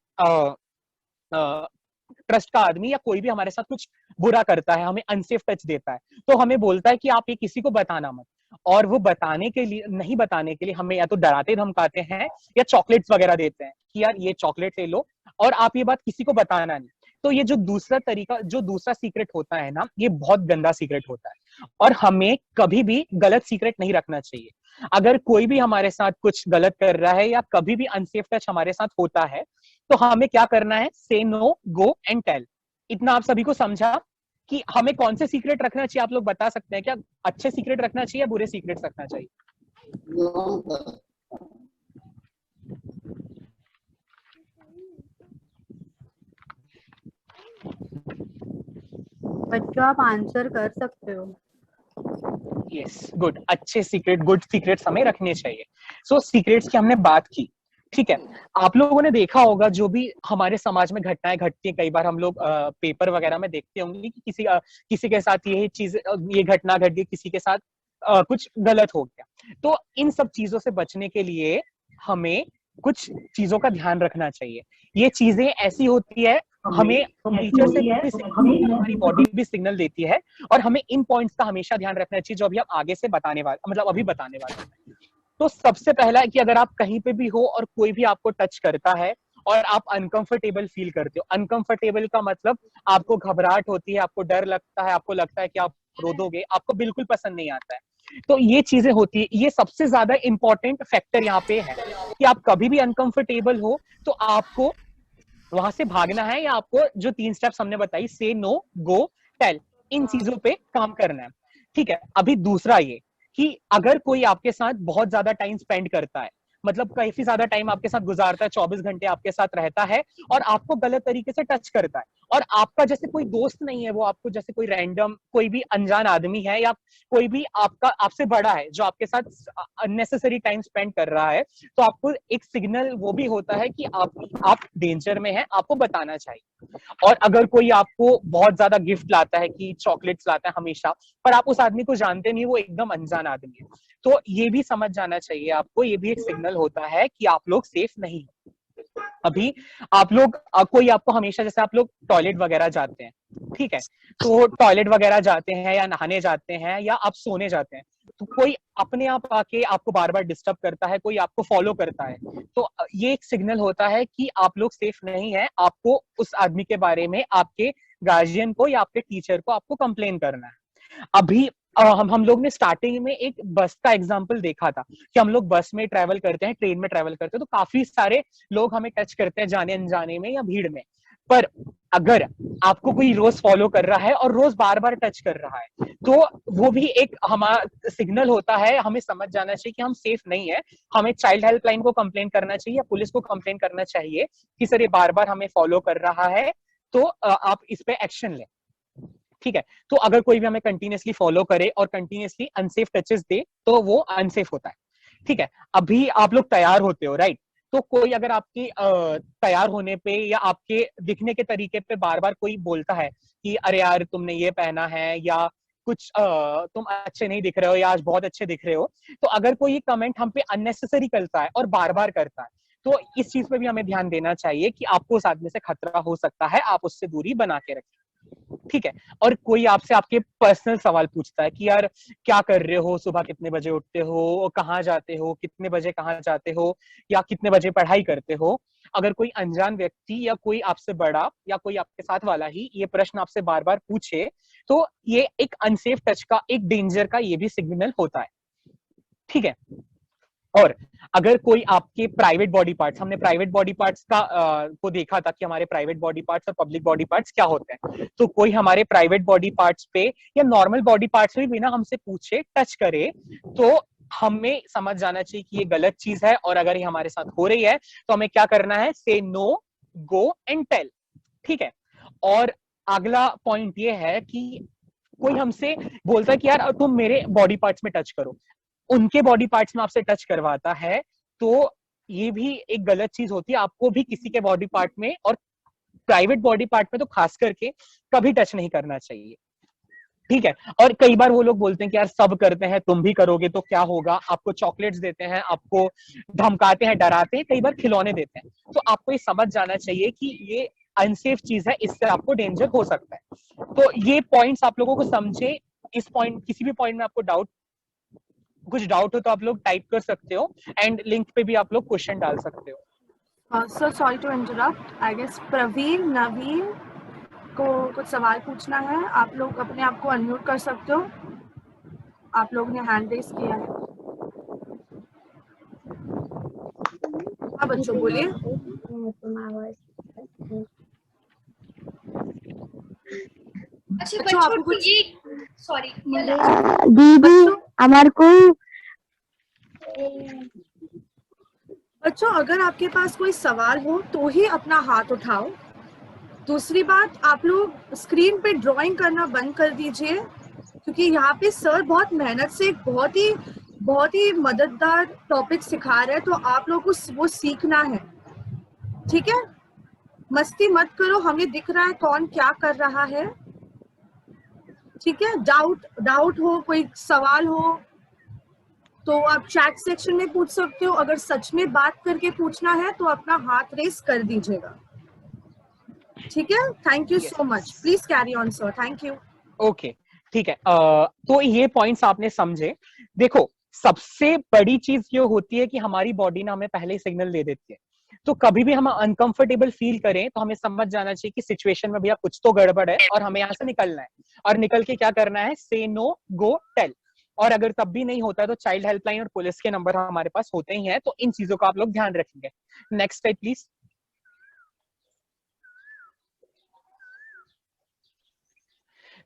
ट्रस्ट का आदमी या कोई भी हमारे साथ कुछ बुरा करता है, हमें अनसेफ टच देता है, तो हमें बोलता है कि आप ये किसी को बताना मत। और वो बताने के लिए नहीं बताने के लिए हमें या तो डराते धमकाते हैं या चॉकलेट्स वगैरह देते हैं कि यार ये चॉकलेट ले लो और आप ये बात किसी को बताना नहीं। तो ये जो दूसरा तरीका, जो दूसरा सीक्रेट होता है ना, ये बहुत गंदा सीक्रेट होता है और हमें कभी भी गलत सीक्रेट नहीं रखना चाहिए। अगर कोई भी हमारे साथ कुछ गलत कर रहा है या कभी भी अनसेफ टच हमारे साथ होता है तो हमें क्या करना है, से नो, गो एंड टेल। इतना आप सभी को समझा कि हमें कौन से सीक्रेट रखना चाहिए? आप लोग बता सकते हैं क्या? अच्छे सीक्रेट रखना चाहिए या बुरे सीक्रेट रखना चाहिए? बच्चों आप आंसर कर सकते हो। Yes, good. अच्छे सीक्रेट, गुड सीक्रेट्स हमें रखने चाहिए। सो सीक्रेट्स की हमने बात की, ठीक है। आप लोगों ने देखा होगा जो भी हमारे समाज में घटनाएं घटती हैं, कई बार हम लोग पेपर वगैरह में देखते होंगे कि किसी के साथ ये चीज, ये घटना घट गई, किसी के साथ कुछ गलत हो गया। तो इन सब चीजों से बचने के लिए हमें कुछ चीजों का ध्यान रखना चाहिए। ये चीजें ऐसी होती है, हमें टीचर से हमारी बॉडी भी सिग्नल देती है और हमें इन पॉइंट्स का हमेशा ध्यान रखना चाहिए जो अभी आप आगे से बताने वाले, मतलब अभी बताने वाले हैं। तो सबसे पहला है कि अगर आप कहीं पे भी हो और कोई भी आपको टच करता है और आप अनकंफर्टेबल फील करते हो, अनकंफर्टेबल का मतलब आपको घबराहट होती है, आपको डर लगता है, आपको लगता है कि आप रो दोगे, आपको बिल्कुल पसंद नहीं आता है, तो ये चीजें होती है। ये सबसे ज्यादा इंपॉर्टेंट फैक्टर यहाँ पे है कि आप कभी भी अनकंफर्टेबल हो तो आपको वहां से भागना है या आपको जो 3 स्टेप्स हमने बताई, से नो, गो, टेल, इन चीजों पे काम करना है, ठीक है। अभी दूसरा ये कि अगर कोई आपके साथ बहुत ज्यादा टाइम स्पेंड करता है, मतलब काफी ज्यादा टाइम आपके साथ गुजारता है, 24 घंटे आपके साथ रहता है और आपको गलत तरीके से टच करता है और आपका जैसे कोई दोस्त नहीं है, वो आपको जैसे कोई रैंडम, कोई भी अनजान आदमी है या कोई भी आपका आपसे बड़ा है जो आपके साथ अननेसेसरी टाइम स्पेंड कर रहा है, तो आपको एक सिग्नल वो भी होता है कि आप डेंजर में हैं, आपको बताना चाहिए। और अगर कोई आपको बहुत ज्यादा गिफ्ट लाता है, कि चॉकलेट्स लाता है हमेशा, पर आप उस आदमी को जानते नहीं, वो एकदम अनजान आदमी है, तो ये भी समझ जाना चाहिए आपको, ये भी एक सिग्नल होता है कि आप लोग सेफ नहीं हो। अभी आप लोग, कोई आपको हमेशा, जैसे आप लोग टॉयलेट वगैरह जाते हैं, ठीक है, तो टॉयलेट वगैरह जाते हैं या नहाने जाते हैं या आप सोने जाते हैं, तो कोई अपने आप आके आपको बार बार डिस्टर्ब करता है, कोई आपको फॉलो करता है, तो ये एक सिग्नल होता है कि आप लोग सेफ नहीं है। आपको उस आदमी के बारे में आपके गार्जियन को या आपके टीचर को आपको कंप्लेन करना है। अभी हम लोग ने स्टार्टिंग में एक बस का एग्जांपल देखा था कि हम लोग बस में ट्रैवल करते हैं, ट्रेन में ट्रैवल करते हैं, तो काफी सारे लोग हमें टच करते हैं जाने अनजाने में या भीड़ में। पर अगर आपको कोई रोज फॉलो कर रहा है और रोज बार बार टच कर रहा है, तो वो भी एक हमारा सिग्नल होता है, हमें समझ जाना चाहिए कि हम सेफ नहीं है। हमें चाइल्ड हेल्पलाइन को कंप्लेन करना चाहिए या पुलिस को कंप्लेन करना चाहिए कि सर ये बार बार हमें फॉलो कर रहा है, तो आप इस पे एक्शन लें, ठीक है। तो अगर कोई भी हमें कंटिन्यूअसली फॉलो करे और कंटिन्यूअसली अनसेफ टचेस दे तो वो अनसेफ होता है, ठीक है। अभी आप लोग तैयार होते हो, राइट, तो कोई अगर आपके तैयार होने पे या आपके दिखने के तरीके पे बार बार कोई बोलता है कि अरे यार तुमने ये पहना है या कुछ तुम अच्छे नहीं दिख रहे हो या आज बहुत अच्छे दिख रहे हो, तो अगर कोई ये कमेंट हम पे अननेसेसरी करता है और बार बार करता है, तो इस चीज पे भी हमें ध्यान देना चाहिए कि आपको उस आदमी से खतरा हो सकता है, आप उससे दूरी बना के रखें, ठीक है। और कोई आपसे आपके पर्सनल सवाल पूछता है कि यार क्या कर रहे हो, सुबह कितने बजे उठते हो, कहाँ जाते हो, कितने बजे कहाँ जाते हो, या कितने बजे पढ़ाई करते हो, अगर कोई अनजान व्यक्ति या कोई आपसे बड़ा या कोई आपके साथ वाला ही ये प्रश्न आपसे बार बार पूछे, तो ये एक अनसेफ टच का, एक डेंजर का ये भी सिग्नल होता है, ठीक है। और अगर कोई आपके प्राइवेट बॉडी पार्ट्स, हमने प्राइवेट बॉडी पार्ट्स का को देखा था कि हमारे प्राइवेट बॉडी पार्ट्स और पब्लिक बॉडी पार्ट्स क्या होते हैं, तो कोई हमारे प्राइवेट बॉडी पार्ट्स पे या नॉर्मल बॉडी पार्ट्स पे बिना हमसे पूछे टच करे, तो हमें समझ जाना चाहिए कि ये गलत चीज है, और अगर ये हमारे साथ हो रही है तो हमें क्या करना है, से नो, गो एंड टेल, ठीक है। और अगला पॉइंट ये है कि कोई हमसे बोलता है कि यार तुम मेरे बॉडी पार्ट्स में टच करो, उनके बॉडी पार्ट्स में आपसे टच करवाता है, तो ये भी एक गलत चीज होती है। आपको भी किसी के बॉडी पार्ट में और प्राइवेट बॉडी पार्ट में तो खास करके कभी टच नहीं करना चाहिए, ठीक है। और कई बार वो लोग बोलते हैं कि यार सब करते हैं, तुम भी करोगे तो क्या होगा, आपको चॉकलेट्स देते हैं, आपको धमकाते हैं, डराते हैं, कई बार खिलौने देते हैं, तो आपको ये समझ जाना चाहिए कि ये अनसेफ चीज है, इससे आपको डेंजर हो सकता है। तो ये पॉइंट्स आप लोगों को समझे। इस पॉइंट, किसी भी पॉइंट में आपको डाउट कुछ डाउट हो तो आप लोग टाइप कर सकते हो एंड लिंक पे भी आप लोग क्वेश्चन डाल सकते हो। Sir sorry to interrupt, I guess Praveen Naveen को कुछ सवाल पूछना है। आप लोग अपने आप को अनम्यूट कर सकते हो, आप लोग ने हैंड रेस किया है। हाँ बच्चों बोलिए। अच्छा बच्चों आपको बच्चों कुछ ये सॉरी दीदी हमारे को बच्चों अगर आपके पास कोई सवाल हो तो ही अपना हाथ उठाओ। दूसरी बात, आप लोग स्क्रीन पे ड्राइंग करना बंद कर दीजिए, क्योंकि यहाँ पे सर बहुत मेहनत से एक बहुत ही मददगार टॉपिक सिखा रहे हैं, तो आप लोगों को वो सीखना है, ठीक है? मस्ती मत करो, हमें दिख रहा है कौन क्या कर रहा है, ठीक है? डाउट हो, कोई सवाल हो तो आप चैट सेक्शन में पूछ सकते हो। अगर सच में बात करके पूछना है तो अपना हाथ रेस कर दीजिएगा, ठीक है? Thank you so much, please carry on sir, thank you. Okay ठीक है, तो ये पॉइंट्स आपने समझे। देखो सबसे बड़ी चीज ये होती है कि हमारी बॉडी ना हमें पहले ही सिग्नल दे देती है, तो कभी भी हम अनकंफर्टेबल फील करें तो हमें समझ जाना चाहिए कि सिचुएशन में भैया कुछ तो गड़बड़ है और हमें यहाँ से निकलना है। और निकल के क्या करना है, से नो गो टेल। और अगर तब भी नहीं होता है तो चाइल्ड हेल्पलाइन और पुलिस के नंबर हमारे पास होते ही हैं, तो इन चीजों का आप लोग ध्यान रखेंगे। Next slide please.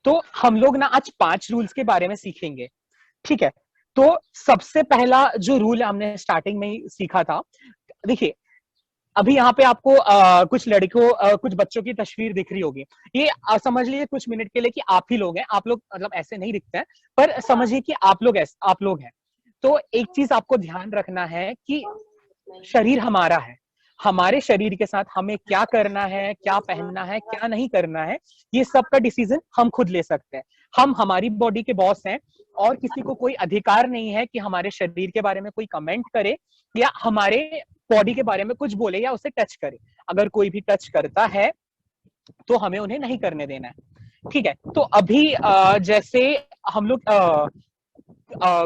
तो हम लोग ना आज 5 रूल्स के बारे में सीखेंगे, ठीक है? तो सबसे पहला जो रूल हमने स्टार्टिंग में ही सीखा था, देखिए अभी यहाँ पे आपको कुछ लड़कों कुछ बच्चों की तस्वीर दिख रही होगी। ये समझ लीजिए कुछ मिनट के लिए कि आप ही लोग हैं, आप लोग मतलब ऐसे नहीं दिखते हैं, पर समझिए कि आप लोग हैं। तो एक चीज आपको ध्यान रखना है कि शरीर हमारा है, हमारे शरीर के साथ हमें क्या करना है, क्या पहनना है, क्या नहीं करना है, ये सब का डिसीजन हम खुद ले सकते हैं। हम हमारी बॉडी के बॉस हैं और किसी को कोई अधिकार नहीं है कि हमारे शरीर के बारे में कोई कमेंट करे या हमारे बॉडी के बारे में कुछ बोले या उसे टच करे। अगर कोई भी टच करता है तो हमें उन्हें नहीं करने देना है, ठीक है? तो अभी जैसे हम लोग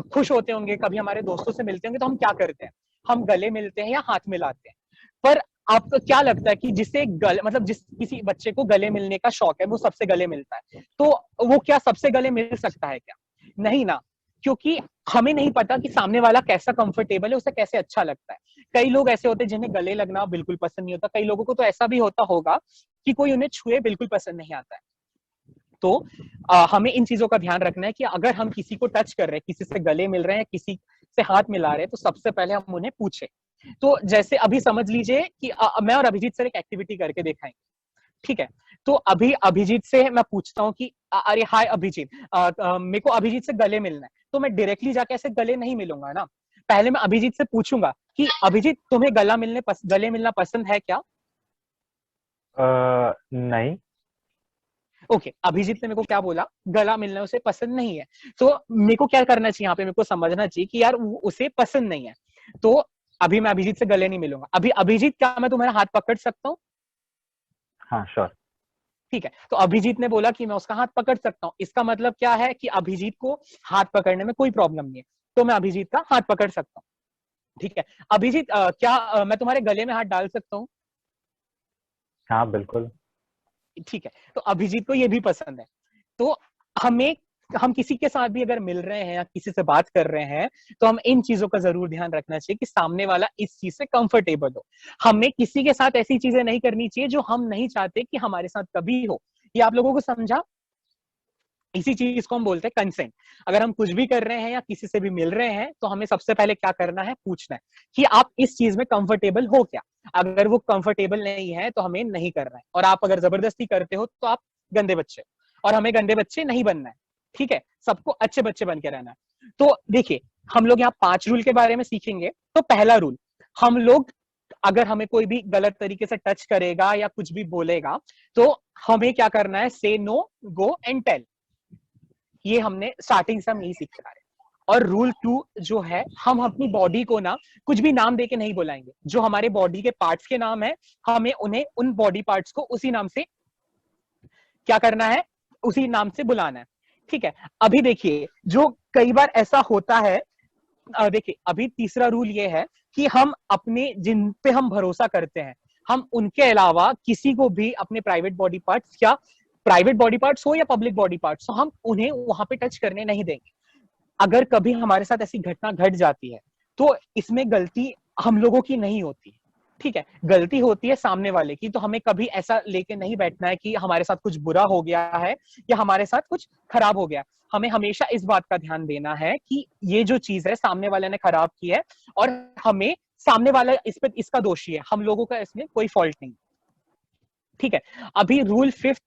खुश होते होंगे, कभी हमारे दोस्तों से मिलते होंगे, तो हम क्या करते हैं, हम गले मिलते हैं या हाथ मिलाते हैं। पर आपको क्या लगता है कि जिसे मतलब जिस किसी बच्चे को गले मिलने का शौक है वो सबसे गले मिलता है, तो वो क्या सबसे गले मिल सकता है क्या? नहीं ना, क्योंकि हमें नहीं पता कि सामने वाला कैसा कंफर्टेबल है, उसे कैसे अच्छा लगता है। कई लोग ऐसे होते हैं जिन्हें गले लगना बिल्कुल पसंद नहीं होता, कई लोगों को तो ऐसा भी होता होगा कि कोई उन्हें छुए बिल्कुल पसंद नहीं आता है। तो हमें इन चीजों का ध्यान रखना है कि अगर हम किसी को टच कर रहे हैं, किसी से गले मिल रहे हैं, किसी से हाथ मिला रहे हैं, तो सबसे पहले हम उन्हें पूछे। तो जैसे अभी समझ लीजिए कि मैं और अभिजीत सर एक एक्टिविटी करके दिखाएंगे, ठीक है? तो अभी अभिजीत से मैं पूछता हूँ कि अरे हाय अभिजीत, मेरे को अभिजीत से गले मिलना है, तो मैं डायरेक्टली जाके ऐसे गले नहीं मिलूंगा ना, पहले मैं अभिजीत से पूछूंगा कि अभिजीत तुम्हें गले मिलना पसंद है क्या? नहीं। ओके, अभिजीत ने मेरे को क्या बोला, गला मिलना उसे पसंद नहीं है। तो मेरे को क्या करना चाहिए यहाँ पे, मेरे को समझना चाहिए कि यार उसे पसंद नहीं है, तो अभी मैं अभिजीत से गले नहीं मिलूंगा। अभी अभिजीत, क्या मैं तुम्हारा हाथ पकड़ सकता हूँ? हाँ श्योर। ठीक है, तो अभिजीत ने बोला कि मैं उसका हाथ पकड़ सकता हूँ, इसका मतलब क्या है कि अभिजीत को हाथ पकड़ने में कोई प्रॉब्लम नहीं है, तो मैं अभिजीत का हाथ पकड़ सकता हूँ, ठीक है? अभिजीत क्या मैं तुम्हारे गले में हाथ डाल सकता हूँ? हाँ बिल्कुल। ठीक है, तो अभिजीत को ये भी पसंद है। तो हम किसी के साथ भी अगर मिल रहे हैं या किसी से बात कर रहे हैं, तो हम इन चीजों का जरूर ध्यान रखना चाहिए कि सामने वाला इस चीज से कंफर्टेबल हो। हमें किसी के साथ ऐसी चीजें नहीं करनी चाहिए जो हम नहीं चाहते कि हमारे साथ कभी हो। ये आप लोगों को समझा? इसी चीज को हम बोलते हैं कंसेंट। अगर हम कुछ भी कर रहे हैं या किसी से भी मिल रहे हैं, तो हमें सबसे पहले क्या करना है, पूछना है कि आप इस चीज में कंफर्टेबल हो क्या। अगर वो कंफर्टेबल नहीं है तो हमें नहीं करना है, और आप अगर जबरदस्ती करते हो तो आप गंदे बच्चे, और हमें गंदे बच्चे नहीं बनना है, ठीक है? सबको अच्छे बच्चे बन के रहना है। तो देखिए, हम लोग यहाँ 5 रूल के बारे में सीखेंगे। तो पहला रूल, हम लोग अगर हमें कोई भी गलत तरीके से टच करेगा या कुछ भी बोलेगा, तो हमें क्या करना है, से नो गो एंड टेल। ये हमने स्टार्टिंग से हम यही सीख रहे हैं। और रूल 2 जो है, हम अपनी बॉडी को ना कुछ भी नाम देके नहीं बुलाएंगे। जो हमारे बॉडी के पार्ट्स के नाम है, हमें उन्हें उन बॉडी पार्ट्स को उसी नाम से क्या करना है, उसी नाम से बुलाना है, ठीक है? अभी देखिए, जो कई बार ऐसा होता है देखिए अभी तीसरा रूल ये है कि हम अपने जिन पे हम भरोसा करते हैं, हम उनके अलावा किसी को भी अपने प्राइवेट बॉडी पार्ट्स या प्राइवेट बॉडी पार्ट्स हो या पब्लिक बॉडी पार्ट्स हो, हम उन्हें वहां पे टच करने नहीं देंगे। अगर कभी हमारे साथ ऐसी घटना घट जाती है तो इसमें गलती हम लोगों की नहीं होती, ठीक है, गलती होती है सामने वाले की। तो हमें कभी ऐसा लेके नहीं बैठना है कि हमारे साथ कुछ बुरा हो गया है या हमारे साथ कुछ खराब हो गया। हमें हमेशा इस बात का ध्यान देना है कि ये जो चीज है सामने वाले ने खराब की है और हमें सामने वाला इस पे इसका दोषी है, हम लोगों का इसमें कोई फॉल्ट नहीं, ठीक है। अभी रूल 5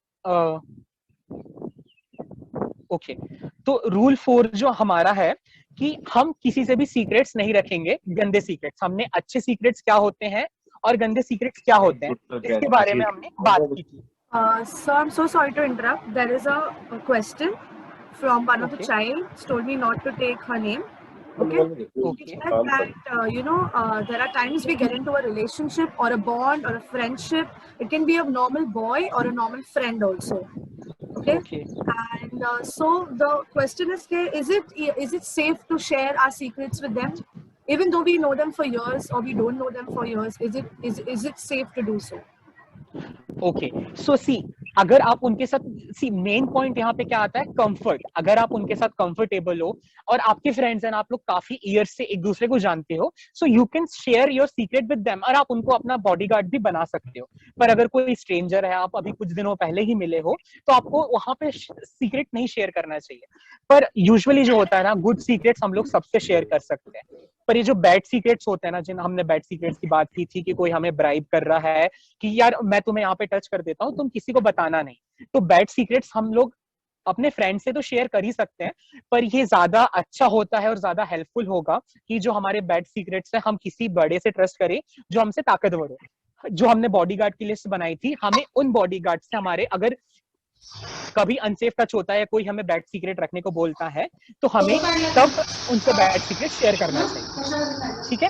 ओके, तो रूल 4 जो हमारा है कि हम किसी से भी सीक्रेट्स नहीं रखेंगे, गंदे सीक्रेट्स। हमने अच्छे सीक्रेट्स क्या होते हैं और गंदे सीक्रेट्स क्या होते हैं इसके बारे में हमने बात की थी। So I'm so sorry to interrupt. There is a question from one of the Okay. child told me not to take her name. Okay. Okay. She said that there are times we get into a relationship or a bond or a friendship. It can be a normal boy or a normal friend also. Okay. Okay. And so the question is it safe to share our secrets with them, even though we know them for years or we don't know them for years? Is it safe to do so? Okay, so see अगर आप उनके साथ मेन पॉइंट यहाँ पे क्या आता है, कंफर्ट। अगर आप उनके साथ कंफर्टेबल हो और आपके फ्रेंड्स हैं, आप लोग काफी ईयर्स से एक दूसरे को जानते हो, so you can share your secret with them और आप उनको अपना बॉडीगार्ड भी बना सकते हो। पर अगर कोई स्ट्रेंजर है, आप अभी कुछ दिनों पहले ही मिले हो, तो आपको वहां पे सीक्रेट नहीं शेयर करना चाहिए। पर यूजुअली जो होता है ना, गुड सीक्रेट्स हम लोग सबसे शेयर कर सकते हैं। पर ये जो बैड सीक्रेट्स होते हैं ना, जिन हमने बैड सीक्रेट्स की बात की थी कि कोई हमें ब्राइब कर रहा है कि यार मैं तुम्हें यहाँ पे टच कर देता हूँ, तुम किसी को बताना नहीं, तो बैड सीक्रेट्स हम लोग अपने फ्रेंड से तो शेयर कर ही सकते हैं। पर ये ज्यादा अच्छा होता है और ज्यादा हेल्पफुल होगा कि जो हमारे बैड सीक्रेट्स है हम किसी बड़े से ट्रस्ट करें जो हमसे ताकतवर हो। जो हमने बॉडीगार्ड की लिस्ट बनाई थी, हमें उन बॉडीगार्ड से हमारे अगर कभी अनसेफ टच होता है, कोई हमें बैड सीक्रेट रखने को बोलता है, तो हमें तब उनसे बैड सीक्रेट शेयर करना चाहिए, ठीक है।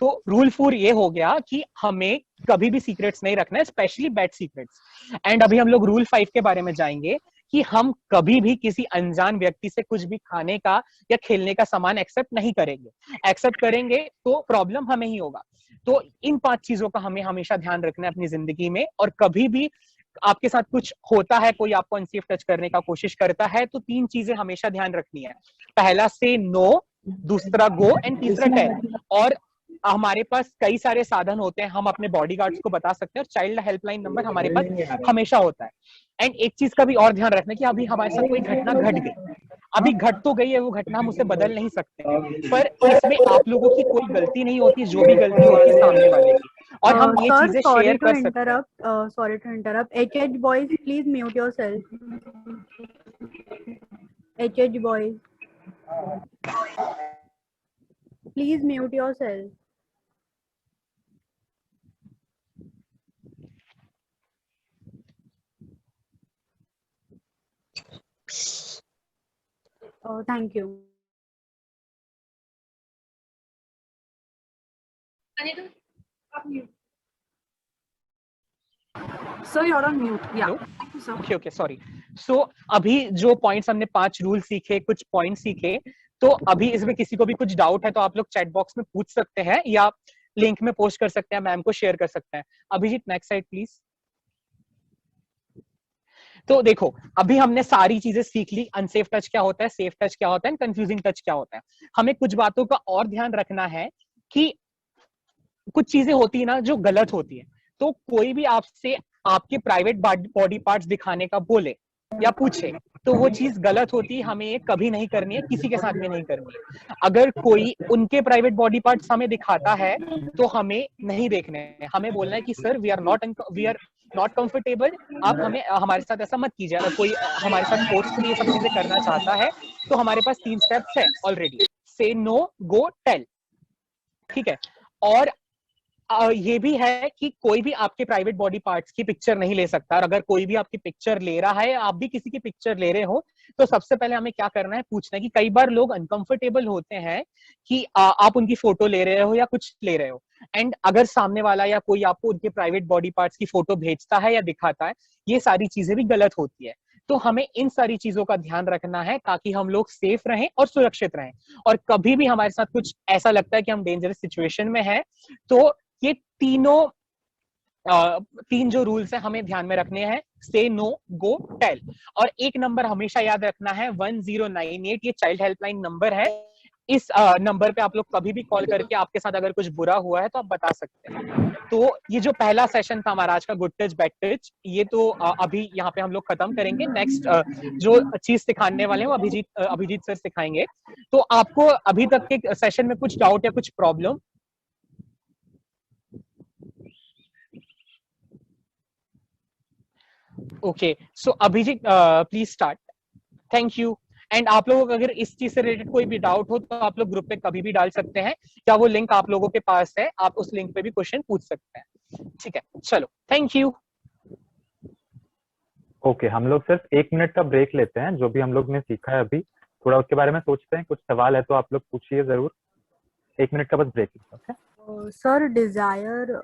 तो रूल 4 ये हो गया कि हमें कभी भी सीक्रेट्स नहीं रखना है, स्पेशली बैड सीक्रेट्स। एंड अभी हम लोग रूल 5 के बारे में जाएंगे कि हम कभी भी किसी अनजान व्यक्ति से कुछ भी खाने का या खेलने का सामान एक्सेप्ट नहीं करेंगे। एक्सेप्ट करेंगे तो प्रॉब्लम हमें ही होगा। तो इन 5 चीजों का हमें हमेशा ध्यान रखना है अपनी जिंदगी में। और कभी भी आपके साथ कुछ होता है, कोई आपको अनसेफ टच करने का कोशिश करता है, तो 3 चीजें हमेशा ध्यान रखनी है। पहला से नो, दूसरा गो एंड तीसरा टेल। और हमारे पास कई सारे साधन होते हैं, हम अपने बॉडीगार्ड्स को बता सकते हैं और चाइल्ड हेल्पलाइन नंबर हमारे पास हमेशा होता है। एंड एक चीज का भी और ध्यान रखना कि अभी हमारे साथ कोई घटना घट गई, अभी घट तो गई है, वो घटना हम उसे बदल नहीं सकते, पर इसमें आप लोगों की कोई गलती नहीं होती, जो भी गलती होती है सामने वाले की, और हम ये चीजें शेयर कर सकते हैं। Sorry to interrupt. HH boys, please mute yourself. HH boys, please mute yourself. Oh, thank you. Sir, you're on mute. Yeah. Hello? Thank you, sir. Okay sorry. So अभी जो पॉइंट्स हमने 5 रूल सीखे, कुछ पॉइंट सीखे, तो अभी इसमें किसी को भी कुछ डाउट है तो आप लोग चैट बॉक्स में पूछ सकते हैं या लिंक में पोस्ट कर सकते हैं, मैम को शेयर कर सकते हैं। Abhijit next side please. तो देखो अभी हमने सारी चीजें सीख ली, अनसेफ टच क्या होता है, सेफ टच क्या होता है, कंफ्यूजिंग टच क्या होता है। हमें कुछ बातों का और ध्यान रखना है कि कुछ चीजें होती है ना जो गलत होती है। तो कोई भी आपसे आपके प्राइवेट बॉडी पार्ट्स दिखाने का बोले या पूछे तो वो चीज गलत होती है, हमें ये कभी नहीं करनी है, किसी के साथ भी नहीं करनी है। अगर कोई उनके प्राइवेट बॉडी पार्ट्स हमें दिखाता है तो हमें नहीं देखने हैं, हमें बोलना है कि sir we are not comfortable, आप हमें हमारे साथ ऐसा मत कीजिए। अगर कोई हमारे साथ फोर्सफुली ये सब चीजें करना चाहता है तो हमारे पास 3 स्टेप्स है ऑलरेडी, से नो, गो, टेल, ठीक है। और ये भी है कि कोई भी आपके प्राइवेट बॉडी पार्ट्स की पिक्चर नहीं ले सकता, और अगर कोई भी आपकी पिक्चर ले रहा है, आप भी किसी की पिक्चर ले रहे हो, तो सबसे पहले हमें क्या करना है, पूछना है कि कई बार लोग अनकंफर्टेबल होते हैं कि आप उनकी फोटो ले रहे हो या कुछ ले रहे हो, एंड अगर सामने वाला या कोई आपको उनके प्राइवेट बॉडी पार्ट्स की फोटो भेजता है या दिखाता है, ये सारी चीजें भी गलत होती है। तो हमें इन सारी चीजों का ध्यान रखना है ताकि हम लोग सेफ रहें और सुरक्षित रहें। और कभी भी हमारे साथ कुछ ऐसा लगता है कि हम डेंजरस सिचुएशन में हैं, तो ये तीन जो रूल्स है हमें ध्यान में रखने हैं, से नो, गो, टेल। और एक नंबर हमेशा याद रखना है 1098, ये चाइल्ड हेल्पलाइन नंबर है। इस नंबर पे आप लोग कभी भी कॉल करके आपके साथ अगर कुछ बुरा हुआ है तो आप बता सकते हैं। तो ये जो पहला सेशन था हमारा आज का गुड टच बैड टच, ये तो अभी यहाँ पे हम लोग खत्म करेंगे। नेक्स्ट जो चीज सिखाने वाले हैं वो अभिजीत सर सिखाएंगे। तो आपको अभी तक के सेशन में कुछ डाउट या कुछ problem? Okay, so Abhijit please start. Thank you. And आप लोगों को अगर इस चीज से रिलेटेड कोई भी डाउट हो तो आप लोग ग्रुप पे कभी भी डाल सकते हैं, या वो लिंक आप लोगों के पास है, आप उस लिंक पे भी क्वेश्चन पूछ सकते हैं। ठीक है, चलो, थैंक यू। ओके, हम लोग सिर्फ 1 मिनट का ब्रेक लेते हैं। जो भी हम लोग ने सीखा है अभी थोड़ा उसके बारे में सोचते हैं। कुछ सवाल है तो आप लोग पूछिए जरूर। 1 मिनट का बस ब्रेक लेते हैं। ओके सर, डिजायर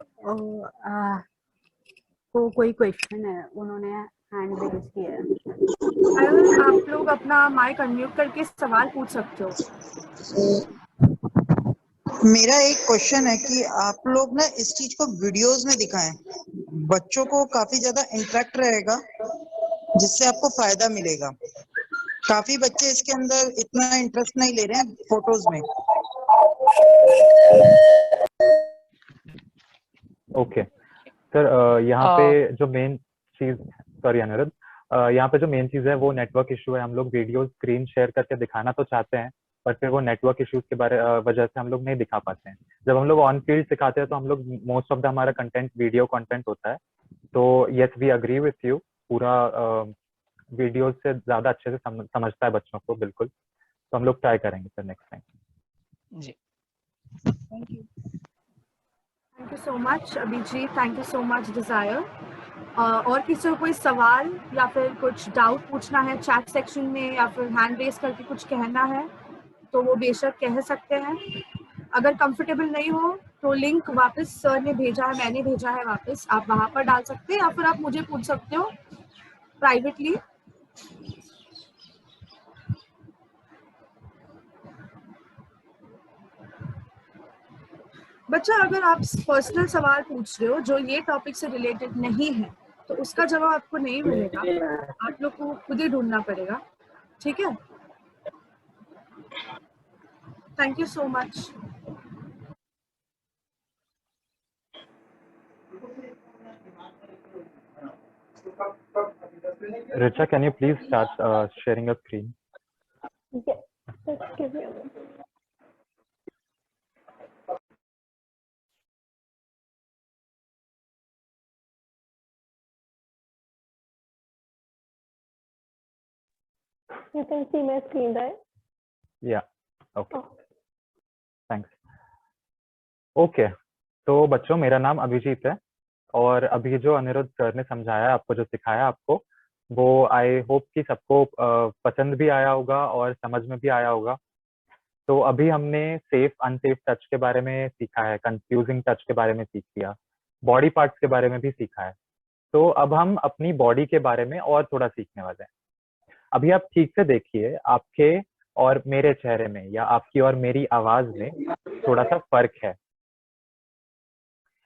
को कोई क्वेश्चन है, उन्होंने हैंड रेज किया है। अगर आप लोग अपना माइक अनम्यूट करके सवाल पूछ सकते हो। मेरा एक क्वेश्चन है कि आप लोग ना इस चीज को वीडियोस में दिखाएं, बच्चों को काफी ज्यादा इंटरेक्ट रहेगा जिससे आपको फायदा मिलेगा। काफी बच्चे इसके अंदर इतना इंटरेस्ट नहीं ले रहे हैं फोटोज में। ओके सर, यहाँ पे जो मेन चीज, सॉरी अनिरुद्ध, यहाँ पे जो मेन चीज है वो नेटवर्क इशू है। हम लोग वीडियो स्क्रीन शेयर करके दिखाना तो चाहते हैं, पर फिर वो नेटवर्क इश्यूज के वजह से हम लोग नहीं दिखा पाते हैं। जब हम लोग ऑन फील्ड सिखाते हैं तो हम लोग मोस्ट ऑफ द हमारा कंटेंट वीडियो कंटेंट होता है। तो yes, we agree with you, पूरा वीडियो से ज्यादा अच्छे से समझता है बच्चों को, बिल्कुल। तो हम लोग ट्राई करेंगे सर नेक्स्ट टाइम। जी, thank you so much Abhijit, thank you so much Desire. और किसी को कोई सवाल या फिर कुछ डाउट पूछना है चैट सेक्शन में, या फिर हैंड रेस करके कुछ कहना है तो वो बेशक कह सकते हैं। अगर कंफर्टेबल नहीं हो तो लिंक वापस सर ने भेजा है, मैंने भेजा है वापस, आप वहां पर डाल सकते हैं, या फिर आप मुझे पूछ सकते हो प्राइवेटली। बच्चा, अगर आप पर्सनल सवाल पूछ रहे हो जो ये टॉपिक से रिलेटेड नहीं है तो उसका जवाब आपको नहीं मिलेगा, आप लोग को खुद ही ढूंढना पड़ेगा। ठीक है, thank you so much. Richa, can you please start sharing your screen? Yes, just give me a minute. You can see my screen, right? Yeah. Okay. Oh. Thanks. Okay. तो बच्चों, मेरा नाम अभिजीत है, और अभी जो अनिरुद्ध सर ने समझाया आपको, जो सिखाया आपको, वो आई होप कि सबको पसंद भी आया होगा और समझ में भी आया होगा। तो अभी हमने सेफ अनसेफ टच के बारे में सीखा है, कंफ्यूजिंग टच के बारे में सीख लिया, बॉडी पार्ट्स के बारे में भी सीखा है। तो अब हम अपनी बॉडी के बारे में और थोड़ा सीखने वाले हैं। अभी आप ठीक से देखिए, आपके और मेरे चेहरे में या आपकी और मेरी आवाज में थोड़ा सा फर्क है।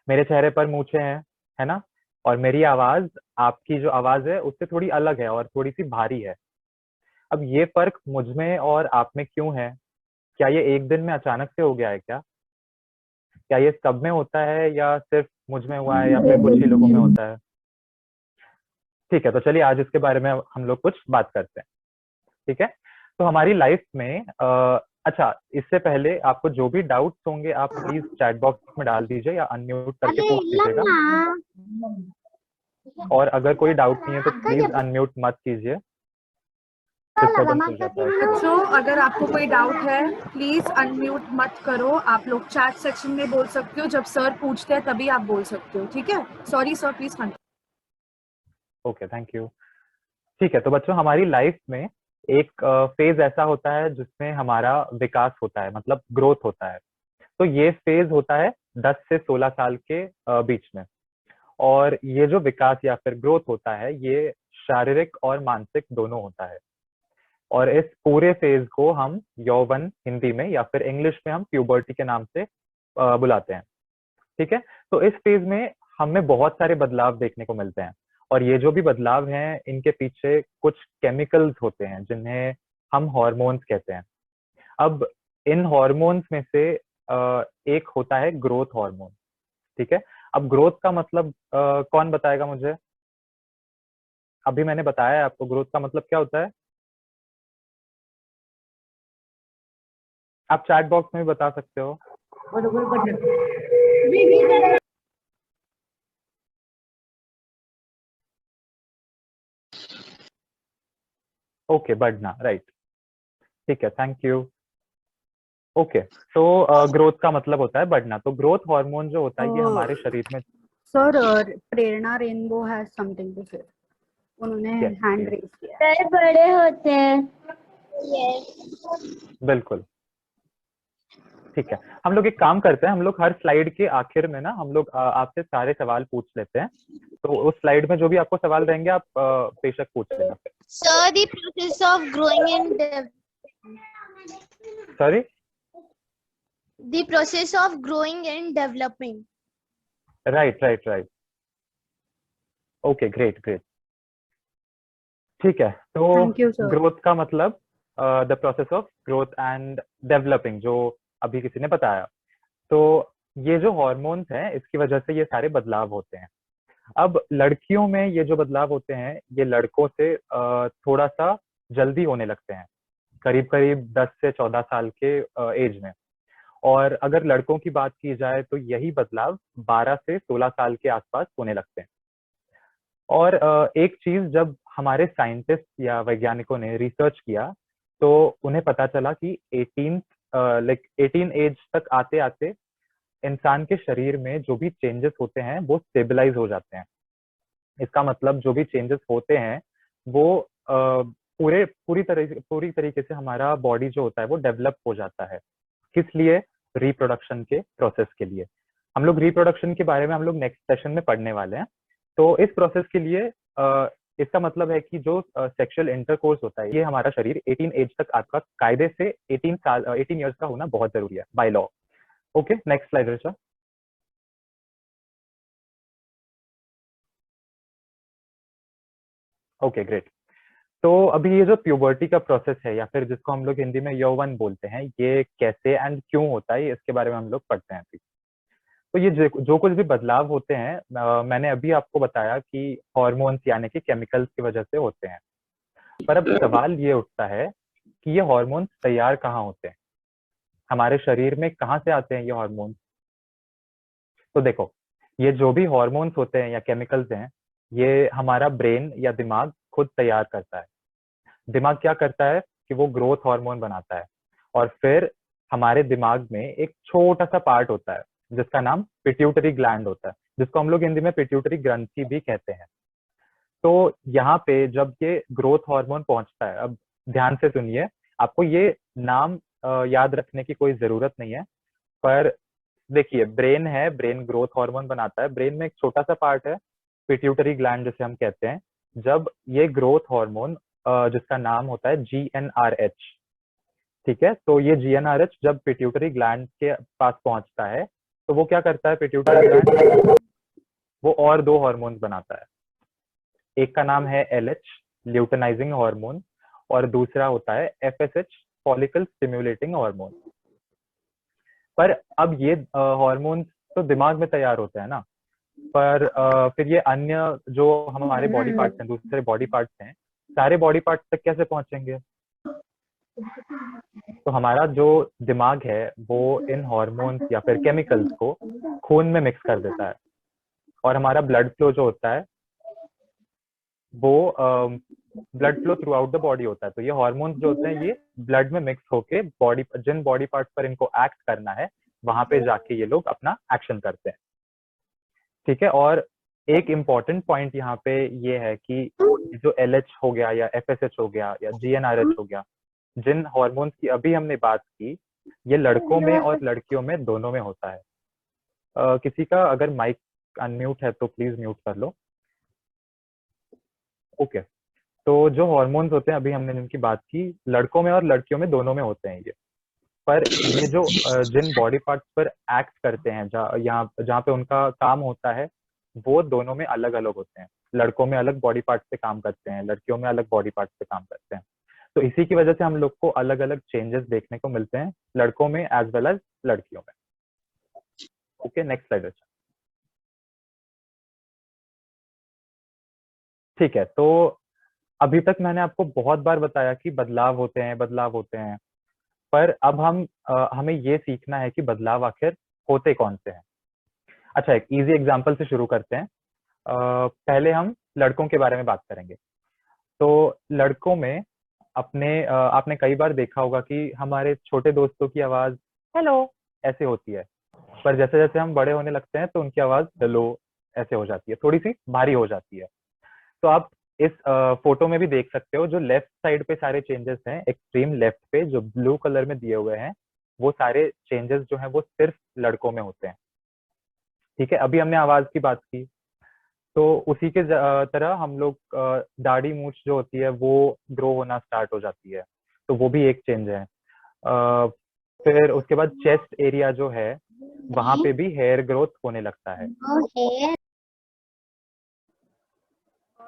मेरे चेहरे पर मूंछें हैं, है ना, और मेरी आवाज, आपकी जो आवाज है उससे थोड़ी अलग है और थोड़ी सी भारी है। अब ये फर्क मुझ में और आप में क्यों है? क्या ये एक दिन में अचानक से हो गया है क्या? क्या ये सब में होता है या सिर्फ मुझ में हुआ है या फिर कुछ ही लोगों में होता है? ठीक है, तो चलिए आज इसके बारे में हम लोग कुछ बात करते हैं। ठीक है, तो हमारी लाइफ में अच्छा, इससे पहले आपको जो भी डाउट्स होंगे आप प्लीज चैट बॉक्स में डाल दीजिए या अनम्यूट करके पूछ लीजिएगा। और अगर कोई डाउट नहीं है तो प्लीज अनम्यूट मत कीजिए, डिस्टर्बेंस हो जाता है। बच्चों, अगर आपको कोई डाउट है प्लीज अनम्यूट मत करो, आप लोग चैट सेक्शन में बोल सकते हो, जब सर पूछते हैं तभी आप बोल सकते हो। ठीक है, sorry sir, please continue. Okay, thank you. ठीक है, तो बच्चों, हमारी लाइफ में एक फेज ऐसा होता है जिसमें हमारा विकास होता है, मतलब ग्रोथ होता है। तो ये फेज होता है 10 से 16 साल के बीच में। और ये जो विकास या फिर ग्रोथ होता है, ये शारीरिक और मानसिक दोनों होता है। और इस पूरे फेज को हम यौवन हिंदी में या फिर इंग्लिश में हम प्यूबर्टी के नाम से बुलाते हैं। ठीक है, तो इस फेज में हमें बहुत सारे बदलाव देखने को मिलते हैं, और ये जो भी बदलाव हैं इनके पीछे कुछ केमिकल्स होते हैं जिन्हें हम हार्मोन्स कहते हैं। अब इन हार्मोन्स में से एक होता है ग्रोथ हार्मोन। ठीक है, अब ग्रोथ का मतलब कौन बताएगा मुझे? अभी मैंने बताया है आपको ग्रोथ का मतलब क्या होता है। आप चैट बॉक्स में भी बता सकते हो। ओके, बढ़ना, राइट, ठीक है, थैंक यू। ओके, तो ग्रोथ का मतलब होता है बढ़ना। तो ग्रोथ हार्मोन जो होता है ये हमारे शरीर में sir Prerna Rainbow has something to say, उन्होंने Yes, हैंड yes. रेज किया है। बड़े होते हैं। बिल्कुल, ठीक है। हम लोग एक काम करते हैं, हम लोग हर स्लाइड के आखिर में ना हम लोग आपसे सारे सवाल पूछ लेते हैं। तो उस स्लाइड में जो भी आपको सवाल रहेंगे आप बेशक पूछ लेना फिर। Sir, the process of growing and sorry, the process of growing and developing. Right right right, okay, great great, ठीक है। तो Thank you, sir. ग्रोथ का मतलब the process of growth and developing, जो अभी किसी ने बताया। तो ये जो हॉर्मोन्स हैं इसकी वजह से ये सारे बदलाव होते हैं। अब लड़कियों में ये जो बदलाव होते हैं ये लड़कों से थोड़ा सा जल्दी होने लगते हैं, करीब करीब 10 से 14 साल के एज में। और अगर लड़कों की बात की जाए तो यही बदलाव 12 से 16 साल के आसपास होने लगते हैं। और एक चीज जब हमारे साइंटिस्ट या वैज्ञानिकों ने रिसर्च किया तो उन्हें पता चला कि 18 एज तक आते आते इंसान के शरीर में जो भी चेंजेस होते हैं वो स्टेबलाइज हो जाते हैं। इसका मतलब जो भी चेंजेस होते हैं वो पूरी तरीके से हमारा बॉडी जो होता है वो डेवलप हो जाता है। किस लिए? रिप्रोडक्शन के प्रोसेस के लिए। हम लोग रिप्रोडक्शन के बारे में हम लोग नेक्स्ट सेशन में पढ़ने वाले हैं। तो इस प्रोसेस के लिए इसका मतलब है कि जो सेक्सुअल इंटरकोर्स होता है ये हमारा शरीर 18 एज तक आपका कायदे से 18 इयर्स का होना बहुत जरूरी है by law. Okay, next slide Richa. Okay, great. तो अभी ये जो प्यूबर्टी का प्रोसेस है या फिर जिसको हम लोग हिंदी में यौवन बोलते हैं, ये कैसे एंड क्यों होता है इसके बारे में हम लोग पढ़ते हैं अभी। तो ये जो कुछ भी बदलाव होते हैं मैंने अभी आपको बताया कि हार्मोन्स यानी कि केमिकल्स की वजह से होते हैं। पर अब सवाल ये उठता है कि ये हार्मोन्स तैयार कहाँ होते हैं, हमारे शरीर में कहाँ से आते हैं ये हार्मोन्स। तो देखो, ये जो भी हार्मोन्स होते हैं या केमिकल्स हैं ये हमारा ब्रेन या दिमाग खुद तैयार करता है। दिमाग क्या करता है कि वो ग्रोथ हार्मोन बनाता है, और फिर हमारे दिमाग में एक छोटा सा पार्ट होता है जिसका नाम पिट्यूटरी ग्लैंड होता है, जिसको हम लोग हिंदी में पिट्यूटरी ग्रंथि भी कहते हैं। तो यहाँ पे जब ये ग्रोथ हार्मोन पहुंचता है, अब ध्यान से सुनिए, आपको ये नाम याद रखने की कोई जरूरत नहीं है, पर देखिए ब्रेन है, ब्रेन ग्रोथ हार्मोन बनाता है, ब्रेन में एक छोटा सा पार्ट है पिट्यूटरी ग्लैंड जिसे हम कहते हैं। जब ये ग्रोथ हार्मोन जिसका नाम होता है GnRH, ठीक है, तो ये GnRH जब पिट्यूटरी ग्लैंड के पास पहुंचता है तो वो क्या करता है, पिट्यूटरी ग्लैंड वो और दो हार्मोन्स बनाता है। एक का नाम है LH ल्यूटेनाइजिंग हार्मोन और दूसरा होता है FSH फॉलिकल स्टिम्युलेटिंग हार्मोन। पर अब ये हार्मोन्स तो दिमाग में तैयार होते हैं ना, पर फिर ये अन्य जो हमारे बॉडी पार्ट्स हैं, दूसरे बॉडी पार्ट्स हैं, सारे बॉडी पार्ट्स तक कैसे पहुंचेंगे? तो हमारा जो दिमाग है वो इन हार्मोन्स या फिर केमिकल्स को खून में मिक्स कर देता है, और हमारा ब्लड फ्लो जो होता है वो blood flow through out the body होता है। तो ये हार्मोन्स जो होते हैं ये ब्लड में मिक्स होके जिन बॉडी पार्ट्स पर इनको एक्ट करना है वहां पे जाके ये लोग अपना एक्शन करते हैं। ठीक है, और एक इम्पॉर्टेंट पॉइंट यहाँ पे ये है कि जो LH हो गया या FSH हो गया या GnRH हो गया, जिन हार्मोन्स की अभी हमने बात की, ये लड़कों में और लड़कियों में दोनों में होता है। किसी का अगर माइक अनम्यूट है तो प्लीज म्यूट कर लो। ओके, तो जो हॉर्मोन्स होते हैं, अभी हमने जिनकी बात की, लड़कों में और लड़कियों में दोनों में होते हैं ये। पर ये जो जिन बॉडी पार्ट्स पर एक्ट करते हैं, जहाँ पे उनका काम होता है, वो दोनों में अलग अलग होते हैं। लड़कों में अलग बॉडी पार्ट्स पे काम करते हैं, लड़कियों में अलग बॉडी पार्ट्स पे काम करते हैं। तो इसी की वजह से हम लोग को अलग अलग चेंजेस देखने को मिलते हैं, लड़कों में एज वेल एज लड़कियों में। Okay, next slide. अच्छा, ठीक है। तो अभी तक मैंने आपको बहुत बार बताया कि बदलाव होते हैं, बदलाव होते हैं। पर अब हमें ये सीखना है कि बदलाव आखिर होते कौन से हैं। अच्छा, एक इजी एग्जांपल से शुरू करते हैं। पहले हम लड़कों के बारे में बात करेंगे। तो लड़कों में आपने कई बार देखा होगा कि हमारे छोटे दोस्तों की आवाज हेलो ऐसे होती है, पर जैसे जैसे हम बड़े होने लगते हैं तो उनकी आवाज हेलो ऐसे हो जाती है, थोड़ी सी भारी हो जाती है। तो आप इस फोटो में भी देख सकते हो, जो लेफ्ट साइड पे सारे चेंजेस हैं, एक्सट्रीम लेफ्ट पे जो ब्लू कलर में दिए हुए हैं, वो सारे चेंजेस जो हैं वो सिर्फ लड़कों में होते हैं। ठीक है, अभी हमने आवाज की बात की, तो उसी के तरह हम लोग दाढ़ी मूछ जो होती है वो ग्रो होना स्टार्ट हो जाती है, तो वो भी एक चेंज है। फिर उसके बाद चेस्ट एरिया जो है, वहां पे भी हेयर ग्रोथ होने लगता है।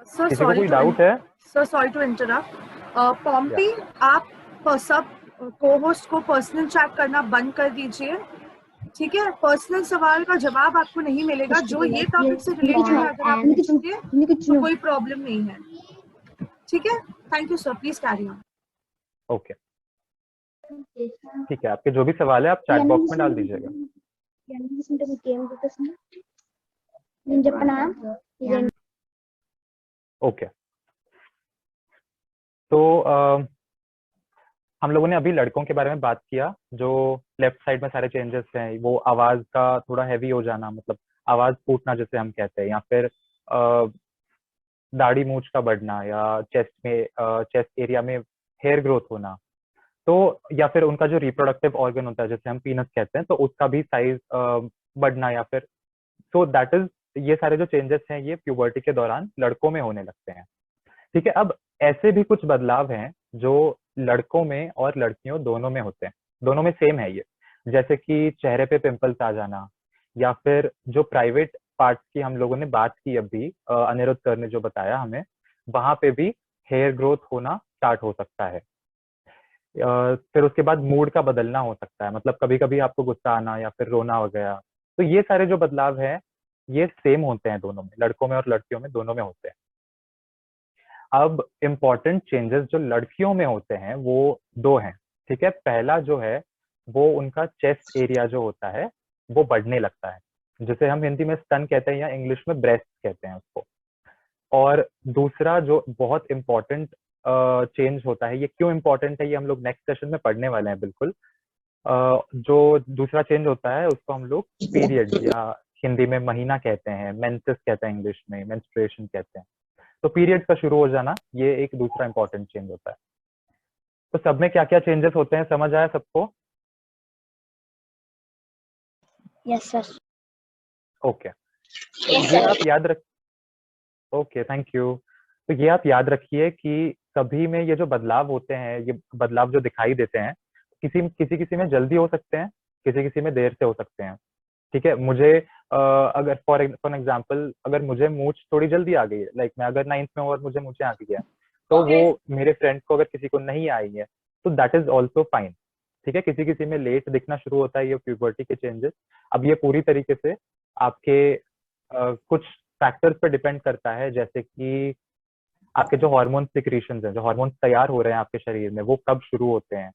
सर किसी को कोई डाउट है? Sorry to interrupt. पॉम्पी, आप सब को-होस्ट को पर्सनल चैट करना बंद कर दीजिए, ठीक है? पर्सनल सवाल का जवाब आपको नहीं मिलेगा। जो ये टॉपिक से रिलेटेड है, अगर आप पूछेंगे तो कोई प्रॉब्लम नहीं है, ठीक है? Thank you sir, please carry on. Okay, ठीक है, आपके जो भी सवाल है आप चैट बॉक्स में डाल दीजिएगा। ओके, तो हम लोगों ने अभी लड़कों के बारे में बात किया। जो लेफ्ट साइड में सारे चेंजेस हैं, वो आवाज का थोड़ा हैवी हो जाना, मतलब आवाज फूटना जिसे हम कहते हैं, या फिर दाढ़ी मूछ का बढ़ना, या चेस्ट एरिया में हेयर ग्रोथ होना, तो या फिर उनका जो रिप्रोडक्टिव ऑर्गन होता है जैसे हम पीनस कहते हैं, तो उसका भी साइज बढ़ना, या फिर सो दैट इज, ये सारे जो चेंजेस हैं ये प्यूबर्टी के दौरान लड़कों में होने लगते हैं। ठीक है, अब ऐसे भी कुछ बदलाव हैं जो लड़कों में और लड़कियों दोनों में होते हैं, दोनों में सेम है ये। जैसे कि चेहरे पे पिंपल्स आ जाना, या फिर जो प्राइवेट पार्ट्स की हम लोगों ने बात की अभी, अनिरुद्ध सर ने जो बताया हमें, वहां पे भी हेयर ग्रोथ होना स्टार्ट हो सकता है। फिर उसके बाद मूड का बदलना हो सकता है, मतलब कभी कभी आपको गुस्सा आना या फिर रोना वगैरह। तो ये सारे जो बदलाव है ये सेम होते हैं दोनों में, लड़कों में और लड़कियों में, दोनों में होते हैं। अब इम्पॉर्टेंट चेंजेस जो लड़कियों में होते हैं वो दो हैं। ठीक है, पहला जो है वो उनका चेस्ट एरिया जो होता है वो बढ़ने लगता है, जिसे हम हिंदी में स्तन कहते हैं या इंग्लिश में ब्रेस्ट कहते हैं उसको। और दूसरा जो बहुत इम्पोर्टेंट चेंज होता है, ये क्यों इम्पोर्टेंट है ये हम लोग नेक्स्ट सेशन में पढ़ने वाले हैं बिल्कुल। जो दूसरा चेंज होता है उसको हम लोग पीरियड या हिंदी में महीना कहते हैं, मेंसेस कहते हैं इंग्लिश में, मेंस्ट्रुएशन कहते हैं। तो पीरियड का शुरू हो जाना ये एक दूसरा इंपॉर्टेंट चेंज होता है। तो सब में क्या क्या चेंजेस होते हैं समझ आया सबको? Yes sir. ओके, ये आप याद रख ओके, थैंक यू। तो ये आप याद रखिए कि सभी में ये जो बदलाव होते हैं, ये बदलाव जो दिखाई देते हैं, किसी में जल्दी हो सकते हैं, किसी में देर से हो सकते हैं। ठीक है, मुझे अगर फॉर एग्जाम्पल अगर मुझे मूछ थोड़ी जल्दी आ गई है, लाइक मैं अगर 9th में हूँ और मुझे मूछें आ गई है, तो वो मेरे फ्रेंड को अगर किसी को नहीं आई है तो दैट इज ऑल्सो फाइन। ठीक है, किसी में लेट दिखना शुरू होता है ये प्यूबर्टी के चेंजेस। अब ये पूरी तरीके से आपके कुछ फैक्टर्स पे डिपेंड करता है, जैसे कि आपके जो हार्मोन सिक्रीशंस हैं, जो हार्मोन तैयार हो रहे हैं आपके शरीर में, वो कब शुरू होते हैं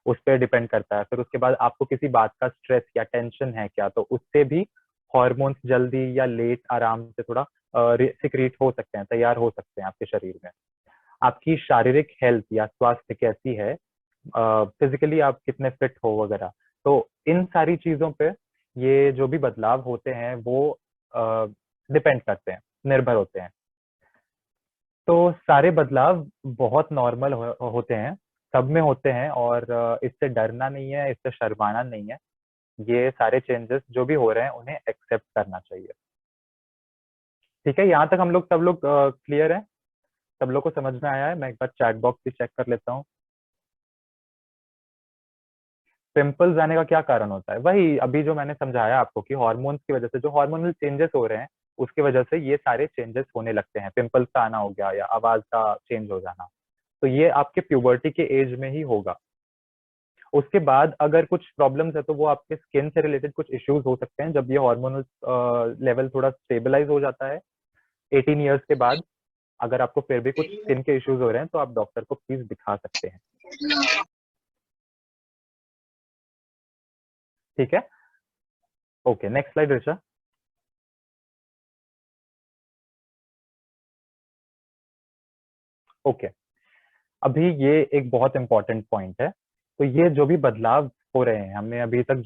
उस पर डिपेंड करता है। फिर उसके बाद आपको किसी बात का स्ट्रेस या टेंशन है क्या, तो उससे भी हार्मोन्स जल्दी या लेट आराम से थोड़ा सिक्रीट हो सकते हैं, तैयार हो सकते हैं आपके शरीर में। आपकी शारीरिक हेल्थ या स्वास्थ्य कैसी है, फिजिकली आप कितने फिट हो वगैरह, तो इन सारी चीजों पे ये जो भी बदलाव होते हैं वो डिपेंड करते हैं, निर्भर होते हैं। तो सारे बदलाव बहुत नॉर्मल होते हैं, सब में होते हैं, और इससे डरना नहीं है, इससे शर्माना नहीं है। ये सारे चेंजेस जो भी हो रहे हैं उन्हें एक्सेप्ट करना चाहिए। ठीक है, यहाँ तक हम लोग सब लोग क्लियर हैं? सब लोग को समझ में आया है? मैं एक बार चैट बॉक्स भी चेक कर लेता हूँ। पिंपल्स आने का क्या कारण होता है? वही अभी जो मैंने समझाया आपको कि हार्मोन्स की वजह से जो हार्मोनल चेंजेस हो रहे हैं उसकी वजह से ये सारे चेंजेस होने लगते हैं। पिंपल्स का आना हो गया या आवाज का चेंज हो जाना, तो ये आपके प्यूबर्टी के एज में ही होगा। उसके बाद अगर कुछ प्रॉब्लम्स है तो वो आपके स्किन से रिलेटेड कुछ इश्यूज हो सकते हैं जब ये हार्मोनल लेवल थोड़ा स्टेबलाइज हो जाता है 18 ईयर्स के बाद। अगर आपको फिर भी कुछ स्किन के इश्यूज हो रहे हैं तो आप डॉक्टर को प्लीज दिखा सकते हैं। ठीक है, okay, next slide Richa. Okay, अभी ये एक बहुत इंपॉर्टेंट पॉइंट है। तो ये जो भी बदलाव हो रहे हैं, हमने अभी तक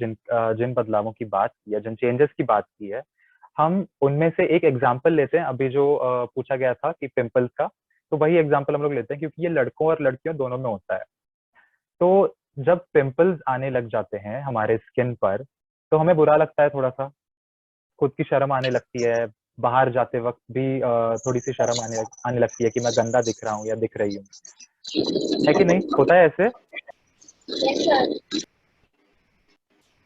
जिन बदलावों की बात की है, जिन चेंजेस की बात की है, हम उनमें से एक एग्जांपल लेते हैं। अभी जो पूछा गया था कि पिंपल्स का, तो वही एग्जांपल हम लोग लेते हैं क्योंकि ये लड़कों और लड़कियों दोनों में होता है। तो जब पिंपल्स आने लग जाते हैं हमारे स्किन पर तो हमें बुरा लगता है, थोड़ा सा खुद की शर्म आने लगती है। बाहर जाते वक्त भी थोड़ी सी शर्म आने लगती है कि मैं गंदा दिख रहा हूँ या दिख रही हूँ, है कि नहीं? होता है ऐसे?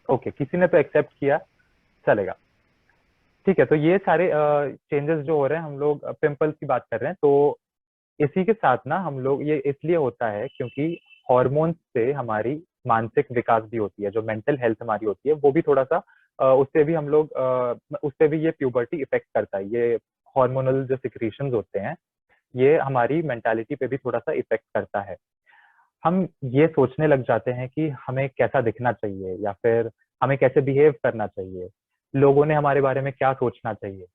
ओके, किसी ने तो एक्सेप्ट किया, चलेगा। ठीक है, तो ये सारे चेंजेस जो हो रहे हैं, हम लोग पिंपल्स की बात कर रहे हैं। तो इसी के साथ ना हम लोग, ये इसलिए होता है क्योंकि हॉर्मोन्स से हमारी मानसिक विकास भी होती है, जो मेंटल हेल्थ हमारी होती है वो भी थोड़ा सा उससे भी हम लोग उससे भी ये प्यूबर्टी इफेक्ट करता है। ये हार्मोनल जो सिक्रीशंस होते हैं ये हमारी मेंटालिटी पे भी थोड़ा सा इफेक्ट करता है। हम ये सोचने लग जाते हैं कि हमें कैसा दिखना चाहिए या फिर हमें कैसे बिहेव करना चाहिए, लोगों ने हमारे बारे में क्या सोचना चाहिए।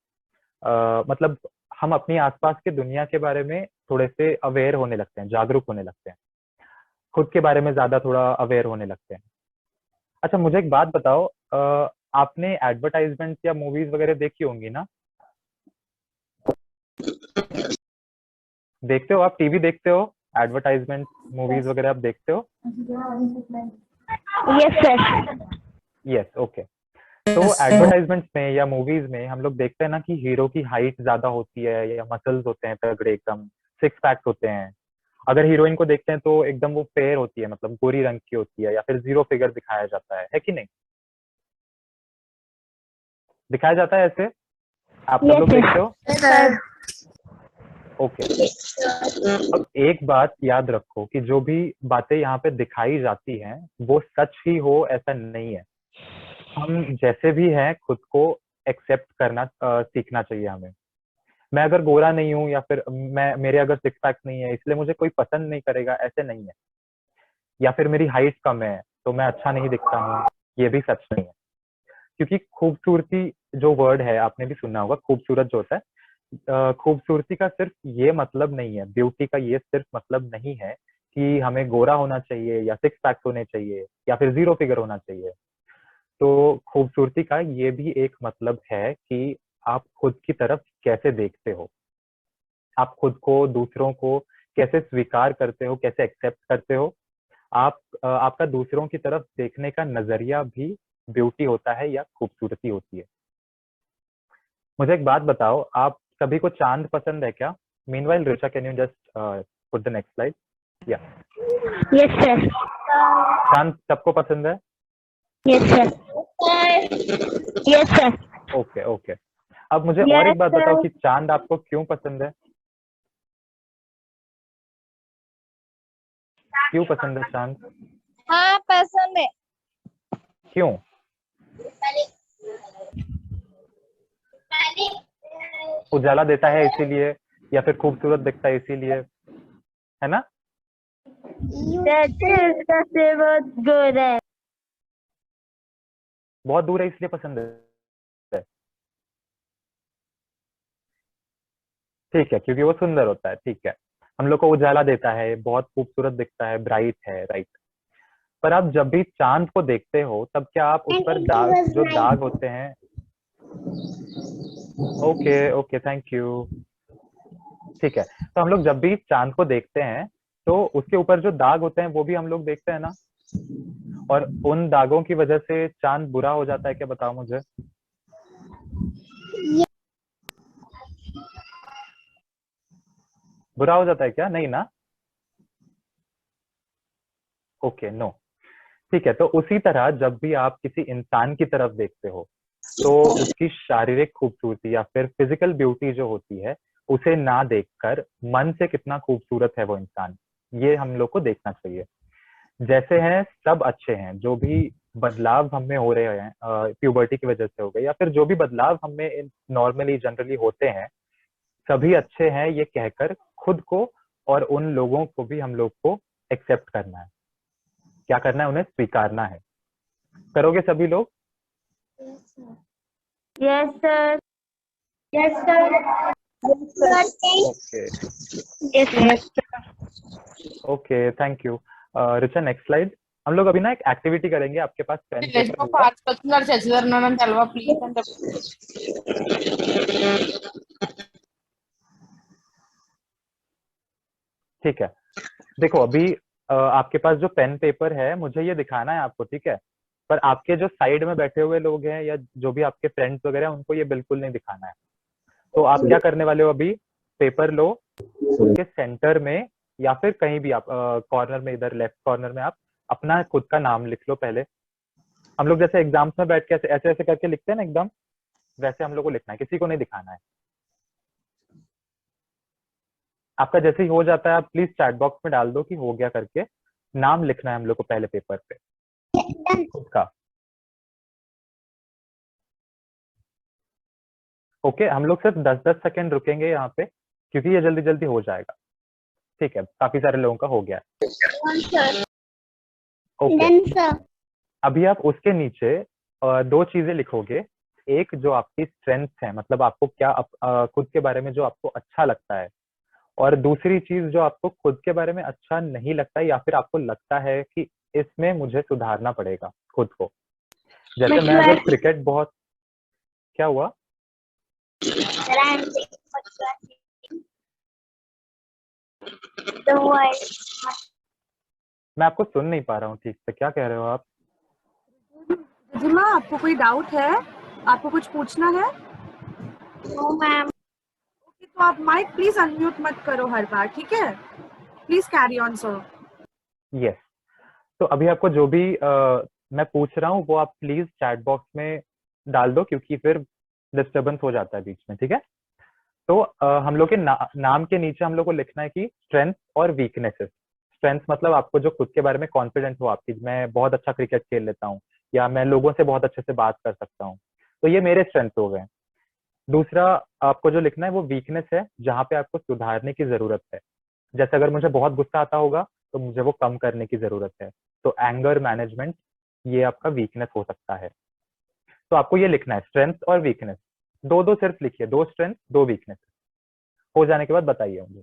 मतलब हम अपनी आसपास के दुनिया के बारे में थोड़े से अवेयर होने लगते हैं, जागरूक होने लगते हैं, खुद के बारे में ज्यादा थोड़ा अवेयर होने लगते हैं। अच्छा, मुझे एक बात बताओ, आपने एडवर्टाइजमेंट या मूवीज वगैरह देखी होंगी ना? देखते हो? आप टीवी देखते हो? एडवर्टाइजमेंट मूवीज वगैरह आप देखते हो? Yes, sir. Yes, okay. तो एडवर्टाइजमेंट्स में या मूवीज में हम लोग देखते हैं ना कि हीरो की हाइट ज्यादा होती है या मसल्स होते हैं तगड़े, एकदम सिक्स पैक्स होते हैं। अगर हीरोइन को देखते हैं तो एकदम वो फेयर होती है, मतलब गोरी रंग की होती है, या फिर जीरो फिगर दिखाया जाता है कि नहीं? दिखाया जाता है ऐसे? आप सब Yes, लोग sir. देखते हो? Sir. ओके। अब एक बात याद रखो कि जो भी बातें यहाँ पे दिखाई जाती हैं वो सच ही हो ऐसा नहीं है। हम जैसे भी हैं खुद को एक्सेप्ट करना सीखना चाहिए हमें। मैं अगर गोरा नहीं हूँ या फिर मेरे अगर सिक्स पैक्स नहीं है इसलिए मुझे कोई पसंद नहीं करेगा, ऐसे नहीं है। या फिर मेरी हाइट कम है तो मैं अच्छा नहीं दिखता हूँ, ये भी सच नहीं है। क्योंकि खूबसूरती जो वर्ड है आपने भी सुना होगा, खूबसूरत जो होता है, खूबसूरती का सिर्फ ये मतलब नहीं है, ब्यूटी का ये सिर्फ मतलब नहीं है कि हमें गोरा होना चाहिए या सिक्स पैक्स होने चाहिए या फिर जीरो फिगर होना चाहिए। तो खूबसूरती का ये भी एक मतलब है कि आप खुद की तरफ कैसे देखते हो, आप खुद को, दूसरों को कैसे स्वीकार करते हो, कैसे एक्सेप्ट करते हो। आपका दूसरों की तरफ देखने का नजरिया भी ब्यूटी होता है या खूबसूरती होती है। मुझे एक बात बताओ, आप सभी को चांद पसंद है क्या? Meanwhile Richa, can you just put the next slide? या Yes, sir. चांद सबको पसंद है? Yes, sir. Yes, sir. Okay okay. अब मुझे और एक Yes, बात बताओ sir. कि चांद आपको क्यों पसंद है? क्यों पसंद है चांद? हाँ पसंद है। क्यों? उजाला देता है इसीलिए या फिर खूबसूरत दिखता है इसीलिए, है ना? उसका से बहुत गुड है। बहुत दूर है इसलिए पसंद है। ठीक है, क्योंकि वो सुंदर होता है। ठीक है, हम लोग को उजाला देता है, बहुत खूबसूरत दिखता है, ब्राइट है, राइट। पर आप जब भी चांद को देखते हो तब क्या आप उस पर जो दाग होते हैं, ओके ओके, थैंक यू। ठीक है, तो हम लोग जब भी चांद को देखते हैं तो उसके ऊपर जो दाग होते हैं वो भी हम लोग देखते हैं ना, और उन दागों की वजह से चांद बुरा हो जाता है क्या? बताओ मुझे। बुरा हो जाता है क्या? नहीं ना? ओके, नो, ठीक है। तो उसी तरह जब भी आप किसी इंसान की तरफ देखते हो तो उसकी शारीरिक खूबसूरती या फिर फिजिकल ब्यूटी जो होती है उसे ना देखकर मन से कितना खूबसूरत है वो इंसान, ये हम लोग को देखना चाहिए। जैसे हैं सब अच्छे हैं, जो भी बदलाव हमें हो रहे हैं प्यूबर्टी की वजह से हो गए या फिर जो भी बदलाव हमें नॉर्मली जनरली होते हैं, सभी अच्छे हैं ये कहकर खुद को और उन लोगों को भी हम लोग को एक्सेप्ट करना है। क्या करना है? उन्हें स्वीकारना है। करोगे सभी लोग? Yes, sir. Yes, sir. Yes, sir. Okay Yes, sir. Okay, thank you. Richa, next slide. हम लोग अभी ना एक एक्टिविटी करेंगे, आपके पास पेन Let's पेपर go होगा। fast. Particular Cheshire Nanan Talwa, please. And ठीक है, देखो अभी आपके पास जो पेन पेपर है मुझे ये दिखाना है आपको, ठीक है? पर आपके जो साइड में बैठे हुए लोग हैं या जो भी आपके फ्रेंड्स वगैरह हैं उनको ये बिल्कुल नहीं दिखाना है। तो आप क्या करने वाले हो? अभी पेपर लो, उसके सेंटर में या फिर कहीं भी आप कॉर्नर में, इधर लेफ्ट कॉर्नर में आप अपना खुद का नाम लिख लो पहले। हम लोग जैसे एग्जाम्स में बैठ के ऐसे ऐसे ऐसे करके लिखते हैं ना एकदम, वैसे हम लोग को लिखना है, किसी को नहीं दिखाना है। आपका जैसे ही हो जाता है आप प्लीज चैट बॉक्स में डाल दो कि हो गया करके। नाम लिखना है हम लोग को पहले पेपर पे खुद का। ओके, हम लोग सिर्फ 10-10 सेकंड रुकेंगे यहाँ पे क्योंकि ये जल्दी जल्दी हो जाएगा। ठीक है, काफी सारे लोगों का हो गया है। ओके, अभी आप उसके नीचे दो चीजें लिखोगे। एक जो आपकी स्ट्रेंथ है, मतलब आपको क्या खुद के बारे में जो आपको अच्छा लगता है, और दूसरी चीज जो आपको खुद के बारे में अच्छा नहीं लगता है या फिर आपको लगता है कि इसमें मुझे सुधारना पड़ेगा खुद को। जैसे मैं अगर क्रिकेट बहुत, क्या हुआ? मैं आपको सुन नहीं पा रहा हूँ ठीक से, क्या कह रहे हो आप? रिधिमा, आपको कोई डाउट है? आपको कुछ पूछना है? No, ma'am. ओके, तो आप माइक प्लीज अनम्यूट मत करो हर बार, ठीक है? Please carry on sir. Yes, तो अभी आपको जो भी मैं पूछ रहा हूँ वो आप प्लीज चैट बॉक्स में डाल दो क्योंकि फिर डिस्टरबेंस हो जाता है बीच में, ठीक है? तो हम लोग के नाम के नीचे हम लोग को लिखना है कि स्ट्रेंथ और वीकनेसेस। स्ट्रेंथ मतलब आपको जो खुद के बारे में कॉन्फिडेंट हो आपकी, मैं बहुत अच्छा क्रिकेट खेल लेता हूँ या मैं लोगों से बहुत अच्छे से बात कर सकता हूँ, तो ये मेरे स्ट्रेंथ हो गए। दूसरा आपको जो लिखना है वो वीकनेस है, जहाँ पे आपको सुधारने की जरूरत है। जैसे अगर मुझे बहुत गुस्सा आता होगा तो मुझे वो कम करने की जरूरत है, तो एंगर मैनेजमेंट ये आपका वीकनेस हो सकता है। तो आपको ये लिखना है स्ट्रेंथ और वीकनेस, दो दो सिर्फ लिखिए, 2 स्ट्रेंथ 2 वीकनेस। हो जाने के बाद बताइए मुझे।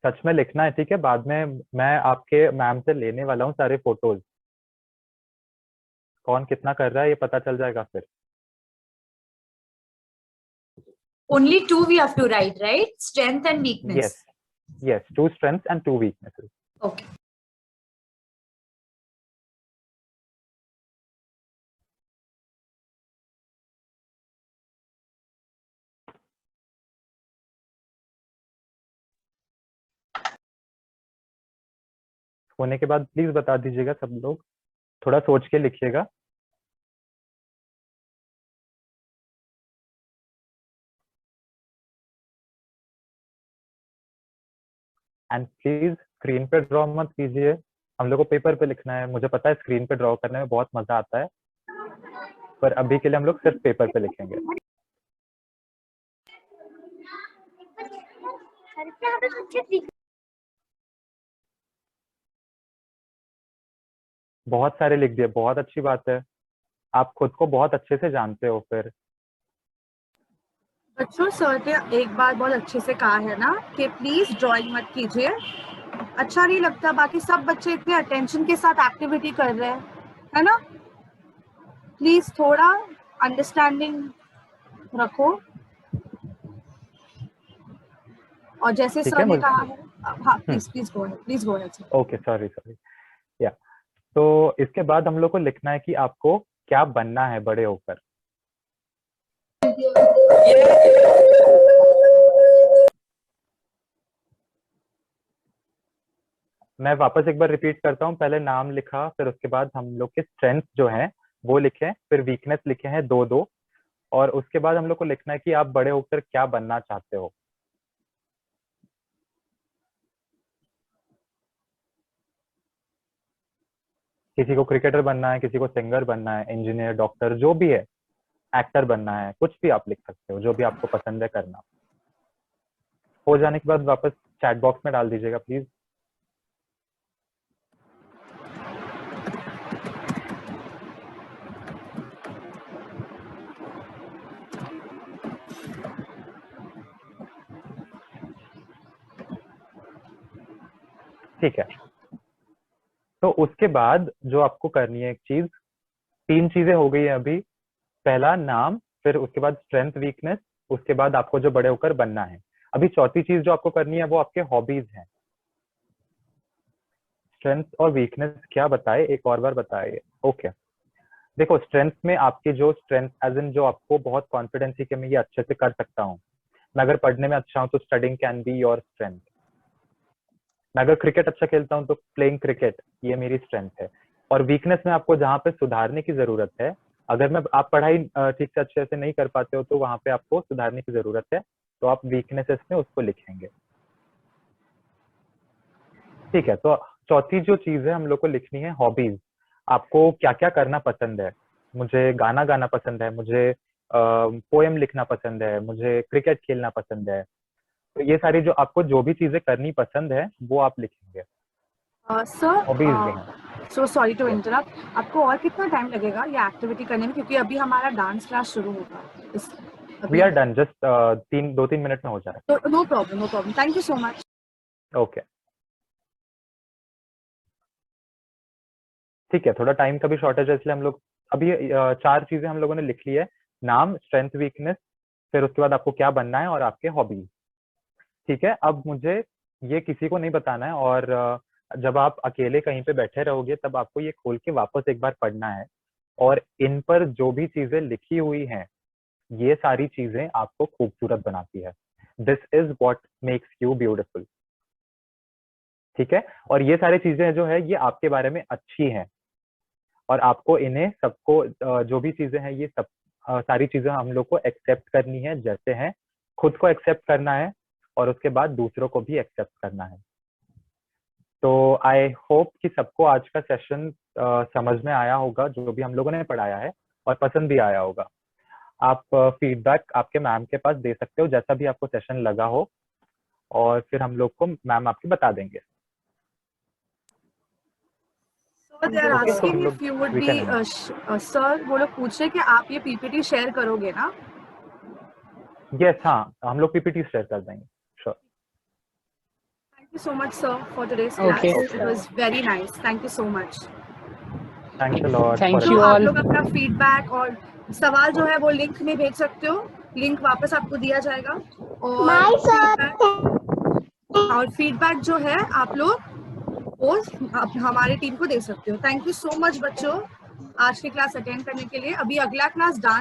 सच में लिखना है, ठीक है? बाद में मैं आपके मैम से लेने वाला हूँ सारे फोटोज, कौन कितना कर रहा है ये पता चल जाएगा फिर। only 2 we have to write, right? Strength and weakness. Yes yes, 2 strengths and 2 weaknesses. Okay. होने के बाद प्लीज बता दीजिएगा सब लोग, थोड़ा सोच के लिखिएगा। एंड प्लीज स्क्रीन पे ड्रॉ मत कीजिए, हम लोग को पेपर पे लिखना है। मुझे पता है स्क्रीन पे ड्रॉ करने में बहुत मजा आता है, पर अभी के लिए हम लोग सिर्फ पेपर पे लिखेंगे। बहुत सारे लिख दिए, बहुत अच्छी बात है, आप खुद को बहुत अच्छे से जानते हो फिर। बच्चों, सर ने एक बार बहुत अच्छे से कहा है ना कि प्लीज ड्राइंग मत कीजिए, अच्छा नहीं लगता। बाकी सब बच्चे इतने अटेंशन के साथ एक्टिविटी कर रहे हैं, है ना? प्लीज थोड़ा अंडरस्टैंडिंग रखो। और जैसे ठीक सर है, ने मुझे कहा है, हाँ please go ahead sir. Okay, sorry या। तो इसके बाद हम लोग को लिखना है कि आपको क्या बनना है बड़े होकर। मैं वापस एक बार रिपीट करता हूँ, पहले नाम लिखा, फिर उसके बाद हम लोग के स्ट्रेंथ जो है वो लिखे, फिर वीकनेस लिखे हैं 2-2, और उसके बाद हम लोग को लिखना है कि आप बड़े होकर क्या बनना चाहते हो। किसी को क्रिकेटर बनना है, किसी को सिंगर बनना है, इंजीनियर, डॉक्टर, जो भी है, एक्टर बनना है, कुछ भी आप लिख सकते हो जो भी आपको पसंद है करना। हो जाने के बाद वापस चैट बॉक्स में डाल दीजिएगा प्लीज। ठीक है, तो उसके बाद जो आपको करनी है एक चीज, 3 चीजें हो गई है अभी। पहला नाम, फिर उसके बाद स्ट्रेंथ वीकनेस, उसके बाद आपको जो बड़े होकर बनना है। अभी चौथी चीज जो आपको करनी है वो आपके हॉबीज हैं। स्ट्रेंथ और वीकनेस क्या बताए, एक और बार बताइए। ओके, देखो स्ट्रेंथ में आपकी जो स्ट्रेंथ एज इन जो आपको बहुत कॉन्फिडेंस है कि मैं ये अच्छे से कर सकता हूँ, मैं अगर पढ़ने में अच्छा हूँ तो studying can be your strength, मैं अगर क्रिकेट अच्छा खेलता हूँ तो प्लेइंग क्रिकेट ये मेरी स्ट्रेंथ है। और वीकनेस में आपको जहाँ पे सुधारने की जरूरत है, अगर मैं आप पढ़ाई ठीक से अच्छे से नहीं कर पाते हो तो वहां पे आपको सुधारने की जरूरत है, तो आप वीकनेसेस में उसको लिखेंगे। ठीक है, तो चौथी जो चीज है हम लोग को लिखनी है हॉबीज। आपको क्या क्या करना पसंद है। मुझे गाना गाना पसंद है, मुझे पोएम लिखना पसंद है, मुझे क्रिकेट खेलना पसंद है। तो ये सारी जो आपको जो भी चीजें करनी पसंद है वो आप लिखेंगे। Sir so sorry to interrupt, आपको और कितना टाइम लगेगा ये एक्टिविटी करने में, क्योंकि अभी हमारा डांस क्लास शुरू होगा। We are done, just 2-3 minute में हो जाए। तो no problem, thank you so much. Okay, ठीक है, थोड़ा टाइम का भी शॉर्टेज है इसलिए हम लोग अभी 4 चीजें हम लोगों ने लिख ली है। नाम, स्ट्रेंथ, वीकनेस, फिर उसके बाद आपको क्या बनना है और आपके हॉबीज। ठीक है, अब मुझे ये किसी को नहीं बताना है, और जब आप अकेले कहीं पे बैठे रहोगे तब आपको ये खोल के वापस एक बार पढ़ना है, और इन पर जो भी चीजें लिखी हुई हैं ये सारी चीजें आपको खूबसूरत बनाती है। This is what makes you beautiful. ठीक है, और ये सारी चीजें जो है ये आपके बारे में अच्छी हैं, और आपको इन्हें सबको जो भी चीजें हैं ये सब सारी चीजें हम लोग को एक्सेप्ट करनी है जैसे हैं, खुद को एक्सेप्ट करना है और उसके बाद दूसरों को भी एक्सेप्ट करना है। तो आई होप कि सबको आज का सेशन समझ में आया होगा, जो भी हम लोगों ने पढ़ाया है, और पसंद भी आया होगा। आप फीडबैक आपके मैम के पास दे सकते हो जैसा भी आपको सेशन लगा हो, और फिर हम लोग को मैम आपके बता देंगे। So they are asking if you would be sir वो लोग पूछ रहे कि आप ये पीपीटी शेयर करोगे ना? यस, हाँ, हम लोग पीपीटी शेयर कर देंगे। Sure. Thank you so much sir for today's class. Okay. It was very nice. Thank you so much. Thanks a lot. Thank तो you आप all. लोग अपना फीडबैक और सवाल जो है वो लिंक में भेज सकते हो, लिंक वापस आपको दिया जाएगा। और फीडबैक जो है आप लोग वो हमारी टीम को दे सकते हो। थैंक यू सो मच बच्चों आज की क्लास अटेंड करने के लिए। अभी अगला क्लास डांस